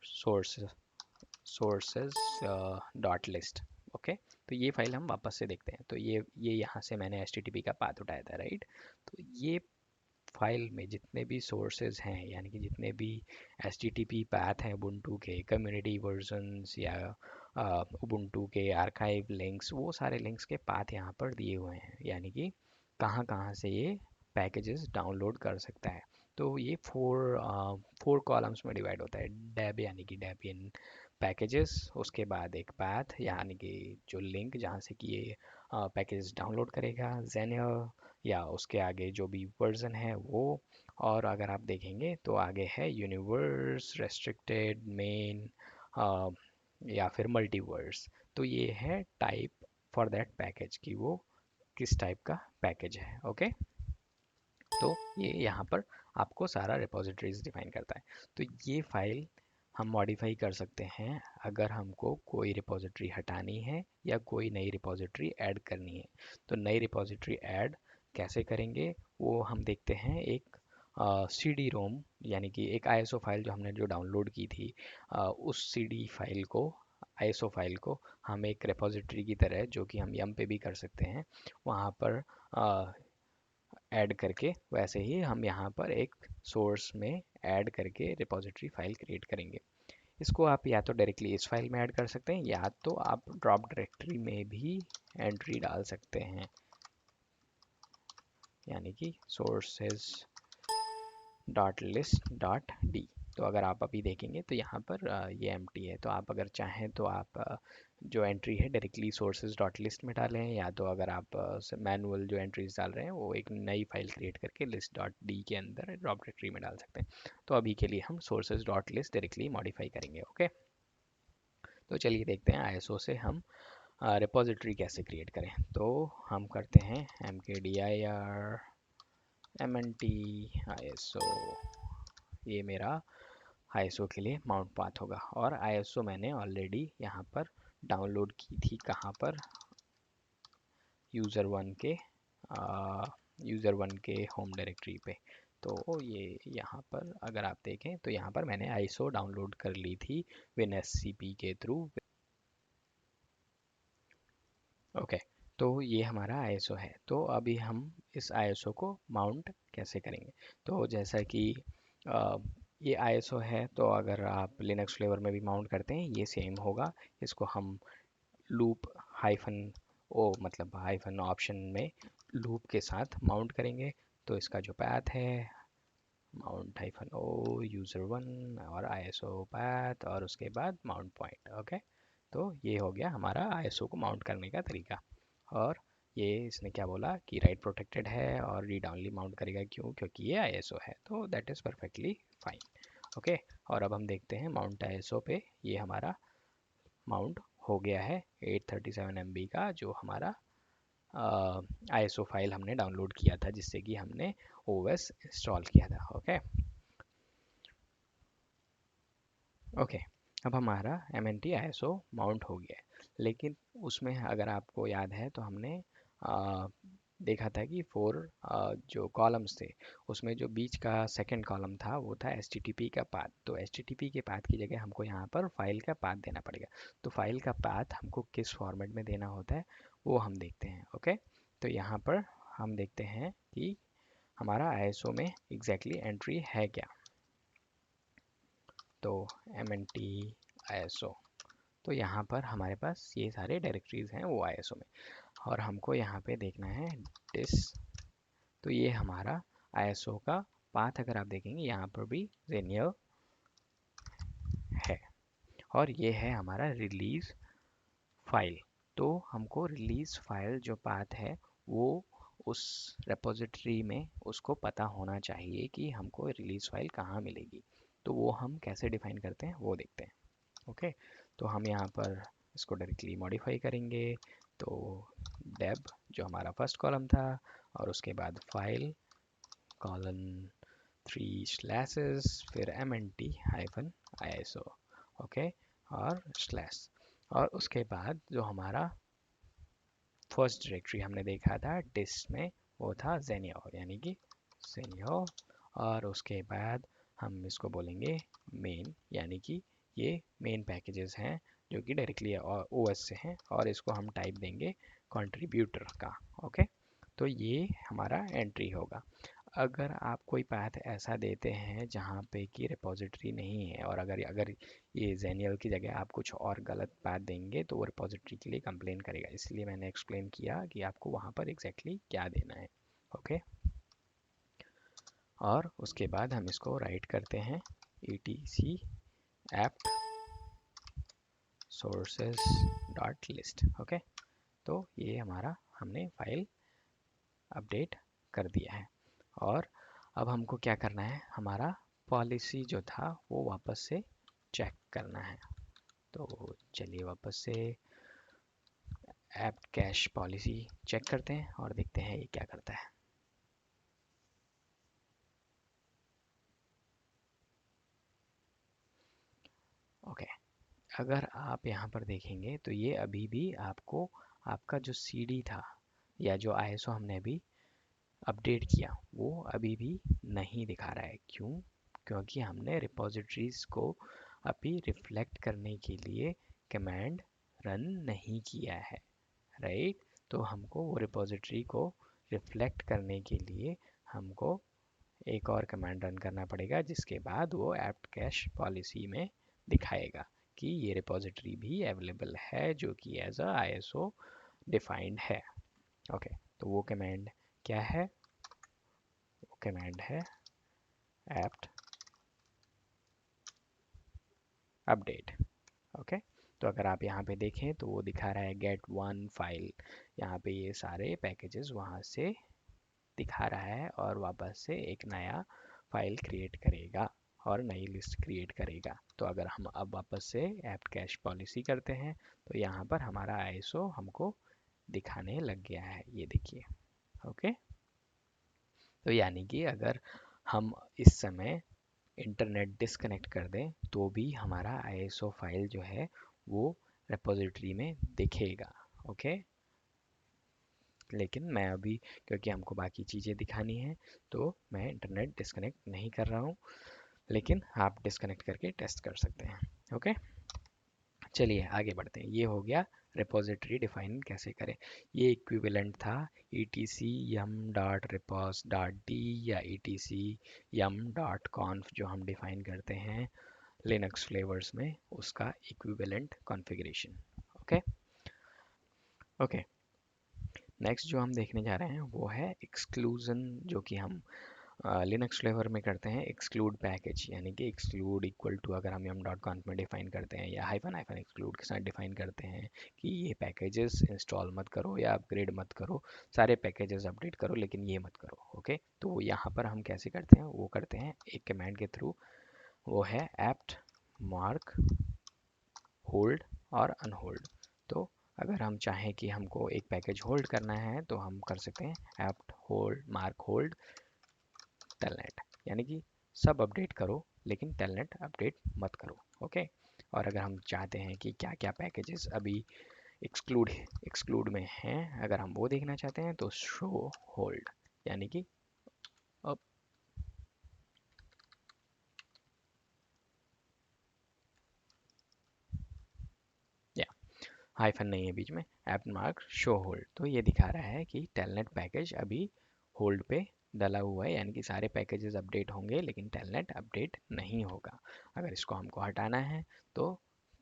sources dot list. Okay, तो ये फाइल हम वापस से देखते हैं। तो ये यहाँ से मैंने एचटीटीपी का पाथ उठाया था, राइट। तो ये फाइल में जितने भी सोर्सेज हैं यानी कि जितने भी एचटीटीपी पाथ हैं उबुंटू के कम्युनिटी वर्जन्स या उबुंटू के आर्काइव लिंक्स, वो सारे लिंक्स के पाथ यहाँ पर दिए हुए हैं, यानी कि कहाँ कहाँ से ये पैकेजेस डाउनलोड कर सकता है। तो ये फोर कॉलम्स में डिवाइड होता है। डेब यानी कि डेबियन पैकेजेस, उसके बाद एक पाथ यानी कि जो लिंक जहाँ से कि ये पैकेज डाउनलोड करेगा, जेनियर या उसके आगे जो भी वर्जन है वो। और अगर आप देखेंगे तो आगे है यूनिवर्स, रेस्ट्रिक्टेड, मेन या फिर मल्टीवर्स। तो ये है टाइप फॉर दैट पैकेज कि वो किस टाइप का पैकेज है। ओके, तो ये यहाँ पर आपको सारा रिपोजिटरीज डिफाइन करता है। तो ये फाइल हम मॉडिफाई कर सकते हैं अगर हमको कोई रिपोजिटरी हटानी है या कोई नई रिपोजिटरी ऐड करनी है। तो नई रिपोजिटरी ऐड कैसे करेंगे वो हम देखते हैं। एक सी डी रोम यानी कि एक आईएसओ फाइल जो हमने जो डाउनलोड की थी, उस सी डी फाइल को, आईएसओ फाइल को हम एक रिपोजिटरी की तरह जो कि हम यम पे भी कर सकते हैं वहाँ पर ऐड करके, वैसे ही हम यहाँ पर एक सोर्स में ऐड करके रिपोजिटरी फाइल क्रिएट करेंगे। इसको आप या तो डायरेक्टली इस फाइल में ऐड कर सकते हैं या तो आप ड्रॉप डायरेक्टरी में भी एंट्री डाल सकते हैं, यानी कि sources.list.d। तो अगर आप अभी देखेंगे तो यहाँ पर ये एम्प्टी है। तो आप अगर चाहें तो आप जो एंट्री है डायरेक्टली सोर्सेज डॉट लिस्ट में डालें, या तो अगर आप मैनुअल जो एंट्रीज डाल रहे हैं वो एक नई फाइल क्रिएट करके लिस्ट डॉट डी के अंदर ड्रॉप डायरेक्टरी में डाल सकते हैं। तो अभी के लिए हम sources dot list directly modify करेंगे। ओके, तो चलिए देखते हैं आईएसओ से हम रिपोजिटरी कैसे क्रिएट करें। तो हम करते हैं mkdir mnt ISO, ये मेरा ISO के लिए माउंट पाथ होगा। और ISO मैंने ऑलरेडी यहाँ पर डाउनलोड की थी, कहाँ पर, यूज़र वन के होम डायरेक्टरी पे। तो ये यहाँ पर अगर आप देखें तो यहाँ पर मैंने ISO डाउनलोड कर ली थी WinSCP के थ्रू। ओके, तो ये हमारा ISO है। तो अभी हम इस ISO को माउंट कैसे करेंगे। तो जैसा कि अ, ये ISO है, तो अगर आप लिनक्स फ्लेवर में भी माउंट करते हैं ये सेम होगा। इसको हम लूप हाइफन ओ, मतलब हाइफन ऑप्शन में लूप के साथ माउंट करेंगे। तो इसका जो पाथ है माउंट हाइफन ओ यूज़र वन और ISO पाथ और उसके बाद माउंट पॉइंट। ओके, तो ये हो गया हमारा ISO को माउंट करने का तरीका। और ये इसने क्या बोला कि राइट प्रोटेक्टेड है और रीड ओनली माउंट करेगा, क्यों, क्योंकि ये ISO है। तो that is perfectly fine. Okay, और अब हम देखते हैं माउंट ISO पे। ये हमारा माउंट हो गया है 837 MB का, जो हमारा ISO फाइल हमने डाउनलोड किया था जिससे कि हमने OS इंस्टॉल किया था। ओके ओके, अब हमारा MNT ISO माउंट हो गया है। लेकिन उसमें अगर आपको याद है तो हमने आ, देखा था कि जो कॉलम्स थे उसमें जो बीच का सेकंड कॉलम था वो था HTTP का पाथ। तो HTTP के पाथ की जगह हमको यहाँ पर फाइल का पाथ देना पड़ेगा। तो फाइल का पाथ हमको किस फॉर्मेट में देना होता है वो हम देखते हैं। ओके, तो यहाँ पर हम देखते हैं कि हमारा ISO में एग्जैक्टली एंट्री है क्या। तो mnt ISO, तो यहाँ पर हमारे पास ये सारे डायरेक्टरीज हैं वो ISO में। और हमको यहाँ पे देखना है डिस। तो ये हमारा ISO का पाथ अगर आप देखेंगे यहाँ पर भी Xenial है। और ये है हमारा रिलीज फाइल। तो हमको रिलीज फाइल जो पाथ है वो उस रेपोजिटरी में उसको पता होना चाहिए कि हमको रिलीज फाइल कहाँ मिलेगी। तो वो हम कैसे डिफाइन करते हैं वो देखते हैं। ओके, तो हम यहाँ पर इसको डायरेक्टली मॉडिफाई करेंगे। तो डेब जो हमारा फर्स्ट कॉलम था और उसके बाद फाइल कॉलन 3 स्लैसेस फिर mnt हाइफन ISO। ओके, और स्लैश, और उसके बाद जो हमारा फर्स्ट डायरेक्टरी हमने देखा था डिस में वो था Xenio, यानी कि Xenio। और उसके बाद हम इसको बोलेंगे मेन, यानी कि ये मेन पैकेजेस हैं जो कि डायरेक्टली OS से हैं, और इसको हम टाइप देंगे कंट्रीब्यूटर का। ओके, तो ये हमारा एंट्री होगा। अगर आप कोई पाथ ऐसा देते हैं जहाँ पे कि रिपोजिटरी नहीं है, और अगर अगर ये Xenial की जगह आप कुछ और गलत पाथ देंगे तो वो रिपोजिटरी के लिए कंप्लेन करेगा। इसलिए मैंने एक्सप्लेन किया कि आपको वहाँ पर एग्जैक्टली क्या देना है। ओके, और उसके बाद हम इसको राइट करते हैं etc apt sources dot list. Okay, तो ये हमारा हमने फाइल अपडेट कर दिया है। और अब हमको क्या करना है, हमारा पॉलिसी जो था वो वापस से चेक करना है। तो चलिए वापस से ऐप कैश पॉलिसी चेक करते हैं और देखते हैं ये क्या करता है। ओके, अगर आप यहाँ पर देखेंगे तो ये अभी भी आपको आपका जो CD था या जो ISO हमने अभी अपडेट किया वो अभी भी नहीं दिखा रहा है। क्यों, क्योंकि हमने रिपोजिटरीज को अभी रिफ्लेक्ट करने के लिए कमांड रन नहीं किया है। राइट, तो हमको वो रिपोजिटरी को रिफ्लेक्ट करने के लिए हमको एक और कमांड रन करना पड़ेगा, जिसके बाद वो ऐप कैश पॉलिसी में दिखाएगा कि ये रिपोजिटरी भी अवेलेबल है जो कि एज अ ISO डिफाइंड है। ओके, तो वो कमांड क्या है, वो कमांड है apt अपडेट। ओके, तो अगर आप यहाँ पे देखें तो वो दिखा रहा है गेट वन फाइल, यहाँ पे ये सारे पैकेजेस वहाँ से दिखा रहा है और वापस से एक नया फाइल क्रिएट करेगा और नई लिस्ट क्रिएट करेगा। तो अगर हम अब वापस से ऐप कैश पॉलिसी करते हैं तो यहाँ पर हमारा आईएसओ हमको दिखाने लग गया है, ये देखिए। ओके, तो यानी कि अगर हम इस समय इंटरनेट डिस्कनेक्ट कर दें तो भी हमारा आईएसओ फाइल जो है वो रिपोजिटरी में दिखेगा। ओके, लेकिन मैं अभी, क्योंकि हमको बाकी चीज़ें दिखानी है, तो मैं इंटरनेट डिस्कनेक्ट नहीं कर रहा हूँ, लेकिन आप डिस्कनेक्ट करके टेस्ट कर सकते हैं। ओके, चलिए आगे बढ़ते हैं। ये हो गया रिपोजिटरी डिफाइन कैसे करें। ये इक्विवेलेंट था etc yum dot repose dot D या etc yum डॉट कॉन्फ जो हम डिफाइन करते हैं लिनक्स फ्लेवर्स में, उसका equivalent configuration. Okay okay, next जो हम देखने जा रहे हैं वो है एक्सक्लूजन, जो कि हम लिनक्स फ्लेवर में करते हैं एक्सक्लूड पैकेज, यानी कि एक्सक्लूड इक्वल टू अगर हम yum डॉट कॉन्फ में डिफाइन करते हैं या हाइफन हाइफन एक्सक्लूड के साथ डिफाइन करते हैं कि ये पैकेजेस इंस्टॉल मत करो या अपग्रेड मत करो, सारे पैकेजेस अपडेट करो लेकिन ये मत करो। ओके, तो यहाँ पर हम कैसे करते हैं, वो करते हैं एक कमांड के थ्रू, वो है apt mark होल्ड और अनहोल्ड। तो अगर हम चाहें कि हमको एक पैकेज होल्ड करना है तो हम कर सकते हैं apt hold mark hold telnet, यानी कि सब अपडेट करो लेकिन टेलनेट अपडेट मत करो। ओके, और अगर हम चाहते हैं कि क्या क्या पैकेजेस अभी एक्सक्लूड एक्सक्लूड में हैं, अगर हम वो देखना चाहते हैं तो शो होल्ड, यानी कि अब या हाइफन नहीं है बीच में, ऐप मार्क शो होल्ड, तो ये दिखा रहा है कि टेलनेट पैकेज अभी होल्ड पे डला हुआ है, यानी कि सारे पैकेजेस अपडेट होंगे लेकिन टेलनेट अपडेट नहीं होगा। अगर इसको हमको हटाना है तो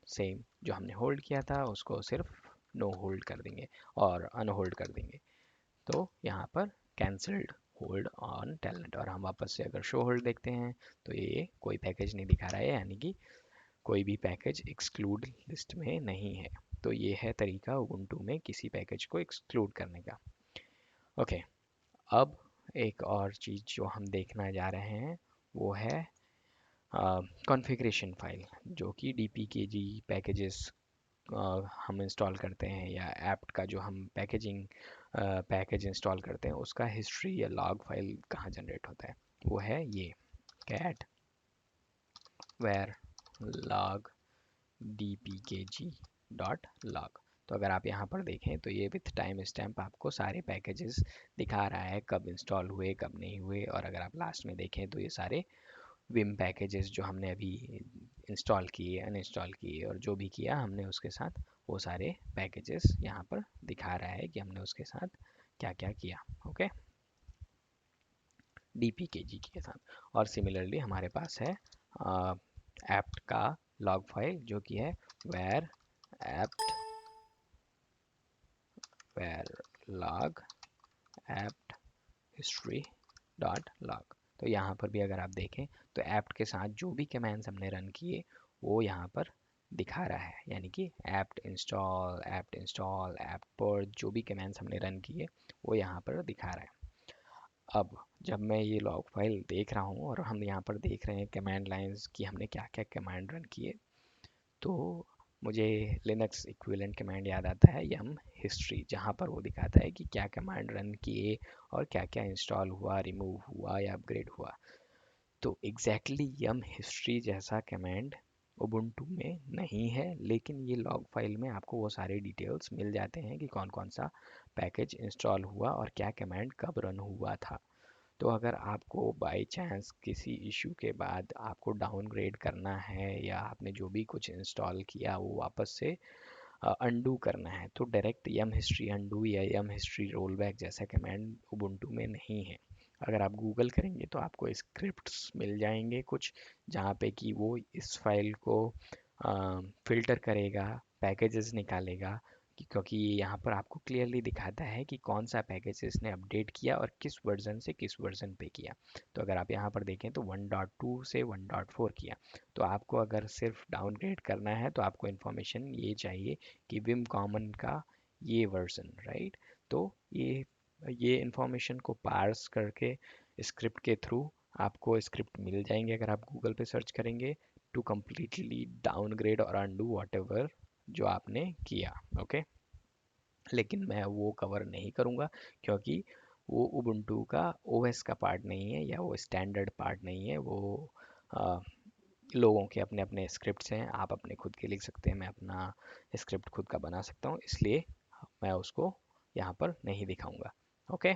सेम जो हमने होल्ड किया था उसको सिर्फ नो होल्ड कर देंगे और अनहोल्ड कर देंगे। तो यहाँ पर कैंसल्ड होल्ड ऑन टेलनेट, और हम वापस से अगर शो होल्ड देखते हैं तो ये कोई पैकेज नहीं दिखा रहा है, यानी कि कोई भी पैकेज एक्सक्लूड लिस्ट में नहीं है। तो ये है तरीका उबुंटू में किसी पैकेज को एक्सक्लूड करने का। ओके, अब एक और चीज़ जो हम देखना जा रहे हैं वो है कॉन्फ़िगरेशन फाइल, जो कि dpkg पैकेजेस हम इंस्टॉल करते हैं या ऐप का जो हम पैकेज इंस्टॉल करते हैं उसका हिस्ट्री या लॉग फाइल कहाँ जनरेट होता है, वो है ये cat where log dpkg.log। तो अगर आप यहाँ पर देखें तो ये विथ टाइम स्टैम्प आपको सारे पैकेजेस दिखा रहा है, कब इंस्टॉल हुए कब नहीं हुए, और अगर आप लास्ट में देखें तो ये सारे विम पैकेजेस जो हमने अभी इंस्टॉल किए अनइंस्टॉल किए और जो भी किया हमने उसके साथ, वो सारे पैकेजेस यहाँ पर दिखा रहा है कि हमने उसके साथ क्या क्या किया। ओके, dpkg के साथ। और सिमिलरली हमारे पास है ऐप का लॉग फाइल जो कि है where apt where log apt history dot log। तो यहाँ पर भी अगर आप देखें तो apt के साथ जो भी कमांड्स हमने रन किए वो यहाँ पर दिखा रहा है, यानी कि apt install apt purge जो भी कमांड्स हमने रन किए वो यहाँ पर दिखा रहा है। अब जब मैं ये लॉग फाइल देख रहा हूँ और हम यहाँ पर देख रहे हैं कमांड लाइंस कि हमने क्या क्या कमांड रन किए, तो मुझे लिनक्स इक्विवेलेंट कमांड याद आता है यम हिस्ट्री, जहाँ पर वो दिखाता है कि क्या कमांड रन किए और क्या क्या इंस्टॉल हुआ, रिमूव हुआ या अपग्रेड हुआ। तो एग्जैक्टली यम हिस्ट्री जैसा कमांड उबुंटू में नहीं है, लेकिन ये लॉग फाइल में आपको वो सारे डिटेल्स मिल जाते हैं कि कौन कौन सा पैकेज इंस्टॉल हुआ और क्या कमांड कब रन हुआ था। तो अगर आपको बाय चांस किसी इशू के बाद आपको डाउनग्रेड करना है या आपने जो भी कुछ इंस्टॉल किया वो वापस से अंडू करना है, तो डायरेक्ट यम हिस्ट्री अंडू या यम हिस्ट्री रोल बैक जैसा कमांड उबुंटू में नहीं है। अगर आप गूगल करेंगे तो आपको स्क्रिप्ट्स मिल जाएंगे कुछ, जहाँ पे कि वो इस फाइल को फ़िल्टर करेगा, पैकेजेस निकालेगा क्योंकि ये यहाँ पर आपको क्लियरली दिखाता है कि कौन सा पैकेज इसने अपडेट किया और किस वर्जन से किस वर्जन पे किया। तो अगर आप यहाँ पर देखें तो 1.2 से 1.4 किया। तो आपको अगर सिर्फ डाउनग्रेड करना है तो आपको इन्फॉर्मेशन ये चाहिए कि विम कॉमन का ये वर्जन, राइट। तो ये इन्फॉर्मेशन को पार्स करके स्क्रिप्ट के थ्रू आपको स्क्रिप्ट मिल जाएंगे अगर आप गूगल पे सर्च करेंगे, टू कम्प्लीटली डाउनग्रेड और अनडू वॉट जो आपने किया। ओके, लेकिन मैं वो कवर नहीं करूँगा क्योंकि वो उबुंटू का ओएस का पार्ट नहीं है या वो स्टैंडर्ड पार्ट नहीं है। वो आ, लोगों के अपने अपने स्क्रिप्ट्स हैं, आप अपने खुद के लिख सकते हैं, मैं अपना स्क्रिप्ट खुद का बना सकता हूँ, इसलिए मैं उसको यहाँ पर नहीं दिखाऊंगा। ओके,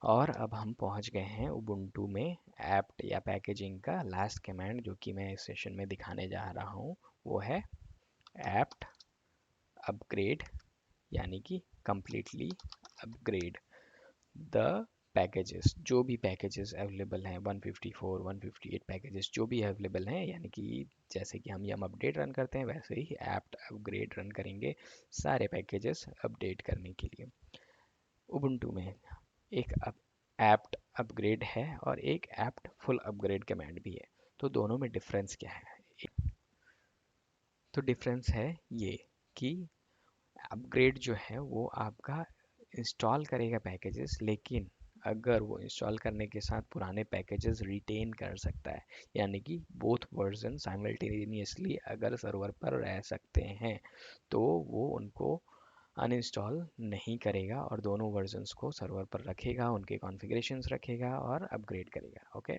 और अब हम पहुँच गए हैं उबुंटू में ऐप्ट या पैकेजिंग का लास्ट कमांड जो कि मैं इस सेशन में दिखाने जा रहा हूँ। वो है ऐप्ट अपग्रेड, यानी कि completely अपग्रेड द पैकेजेस। जो भी पैकेजेस अवेलेबल हैं 154 158 पैकेजेस जो भी अवेलेबल हैं, यानी कि जैसे कि हम यम अपडेट रन करते हैं वैसे ही ऐप्ट अपग्रेड रन करेंगे सारे पैकेजेस अपडेट करने के लिए। उबुंटू में एक ऐप्ट अपग्रेड है और एक ऐप्ट फुल अपग्रेड कमांड भी है। तो दोनों में डिफरेंस क्या है? तो डिफरेंस है ये कि अपग्रेड जो है वो आपका इंस्टॉल करेगा पैकेजेस, लेकिन अगर वो इंस्टॉल करने के साथ पुराने पैकेजेस रिटेन कर सकता है, यानी कि बोथ वर्जन साइमल्टेनियसली अगर सर्वर पर रह सकते हैं तो वो उनको अनइंस्टॉल नहीं करेगा और दोनों वर्जन्स को सर्वर पर रखेगा, उनके कॉन्फ़िगरेशंस रखेगा और अपग्रेड करेगा। ओके,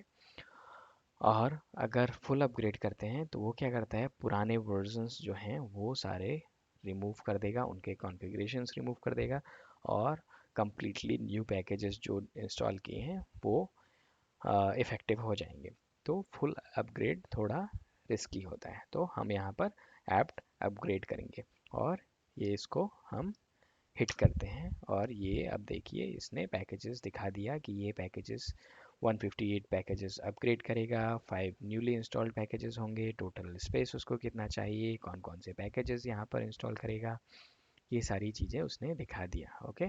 और अगर फुल अपग्रेड करते हैं तो वो क्या करता है, पुराने वर्जन्स जो हैं वो सारे रिमूव कर देगा, उनके कॉन्फ़िगरेशंस रिमूव कर देगा और कम्प्लीटली न्यू पैकेजेस जो इंस्टॉल किए हैं वो इफ़ेक्टिव हो जाएंगे। तो फुल अपग्रेड थोड़ा रिस्की होता है, तो हम यहाँ पर ऐप्ट अपग्रेड करेंगे और ये इसको हम हिट करते हैं और ये अब देखिए इसने पैकेजेस दिखा दिया कि ये पैकेजेस 158 पैकेजेस अपग्रेड करेगा, 5 न्यूली इंस्टॉल्ड पैकेजेस होंगे, टोटल स्पेस उसको कितना चाहिए, कौन कौन से पैकेजेस यहाँ पर इंस्टॉल करेगा, ये सारी चीज़ें उसने दिखा दिया। ओके,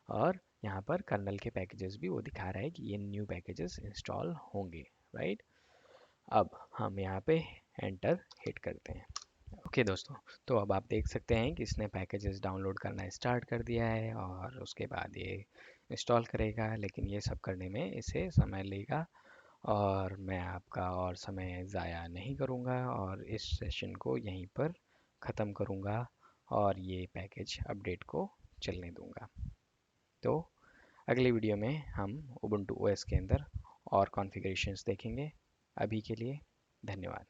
और यहाँ पर कर्नल के पैकेजेस भी वो दिखा रहा है कि ये न्यू पैकेजेस इंस्टॉल होंगे, राइट। अब हम यहाँ पे एंटर हिट करते हैं। ओके दोस्तों, तो अब आप देख सकते हैं कि इसने पैकेजेस डाउनलोड करना स्टार्ट कर दिया है और उसके बाद ये इंस्टॉल करेगा, लेकिन ये सब करने में इसे समय लेगा और मैं आपका और समय ज़ाया नहीं करूँगा और इस सेशन को यहीं पर ख़त्म करूँगा और ये पैकेज अपडेट को चलने दूँगा। तो अगली वीडियो में हम उबुंटू ओएस के अंदर और कॉन्फ़िगरेशंस देखेंगे। अभी के लिए धन्यवाद।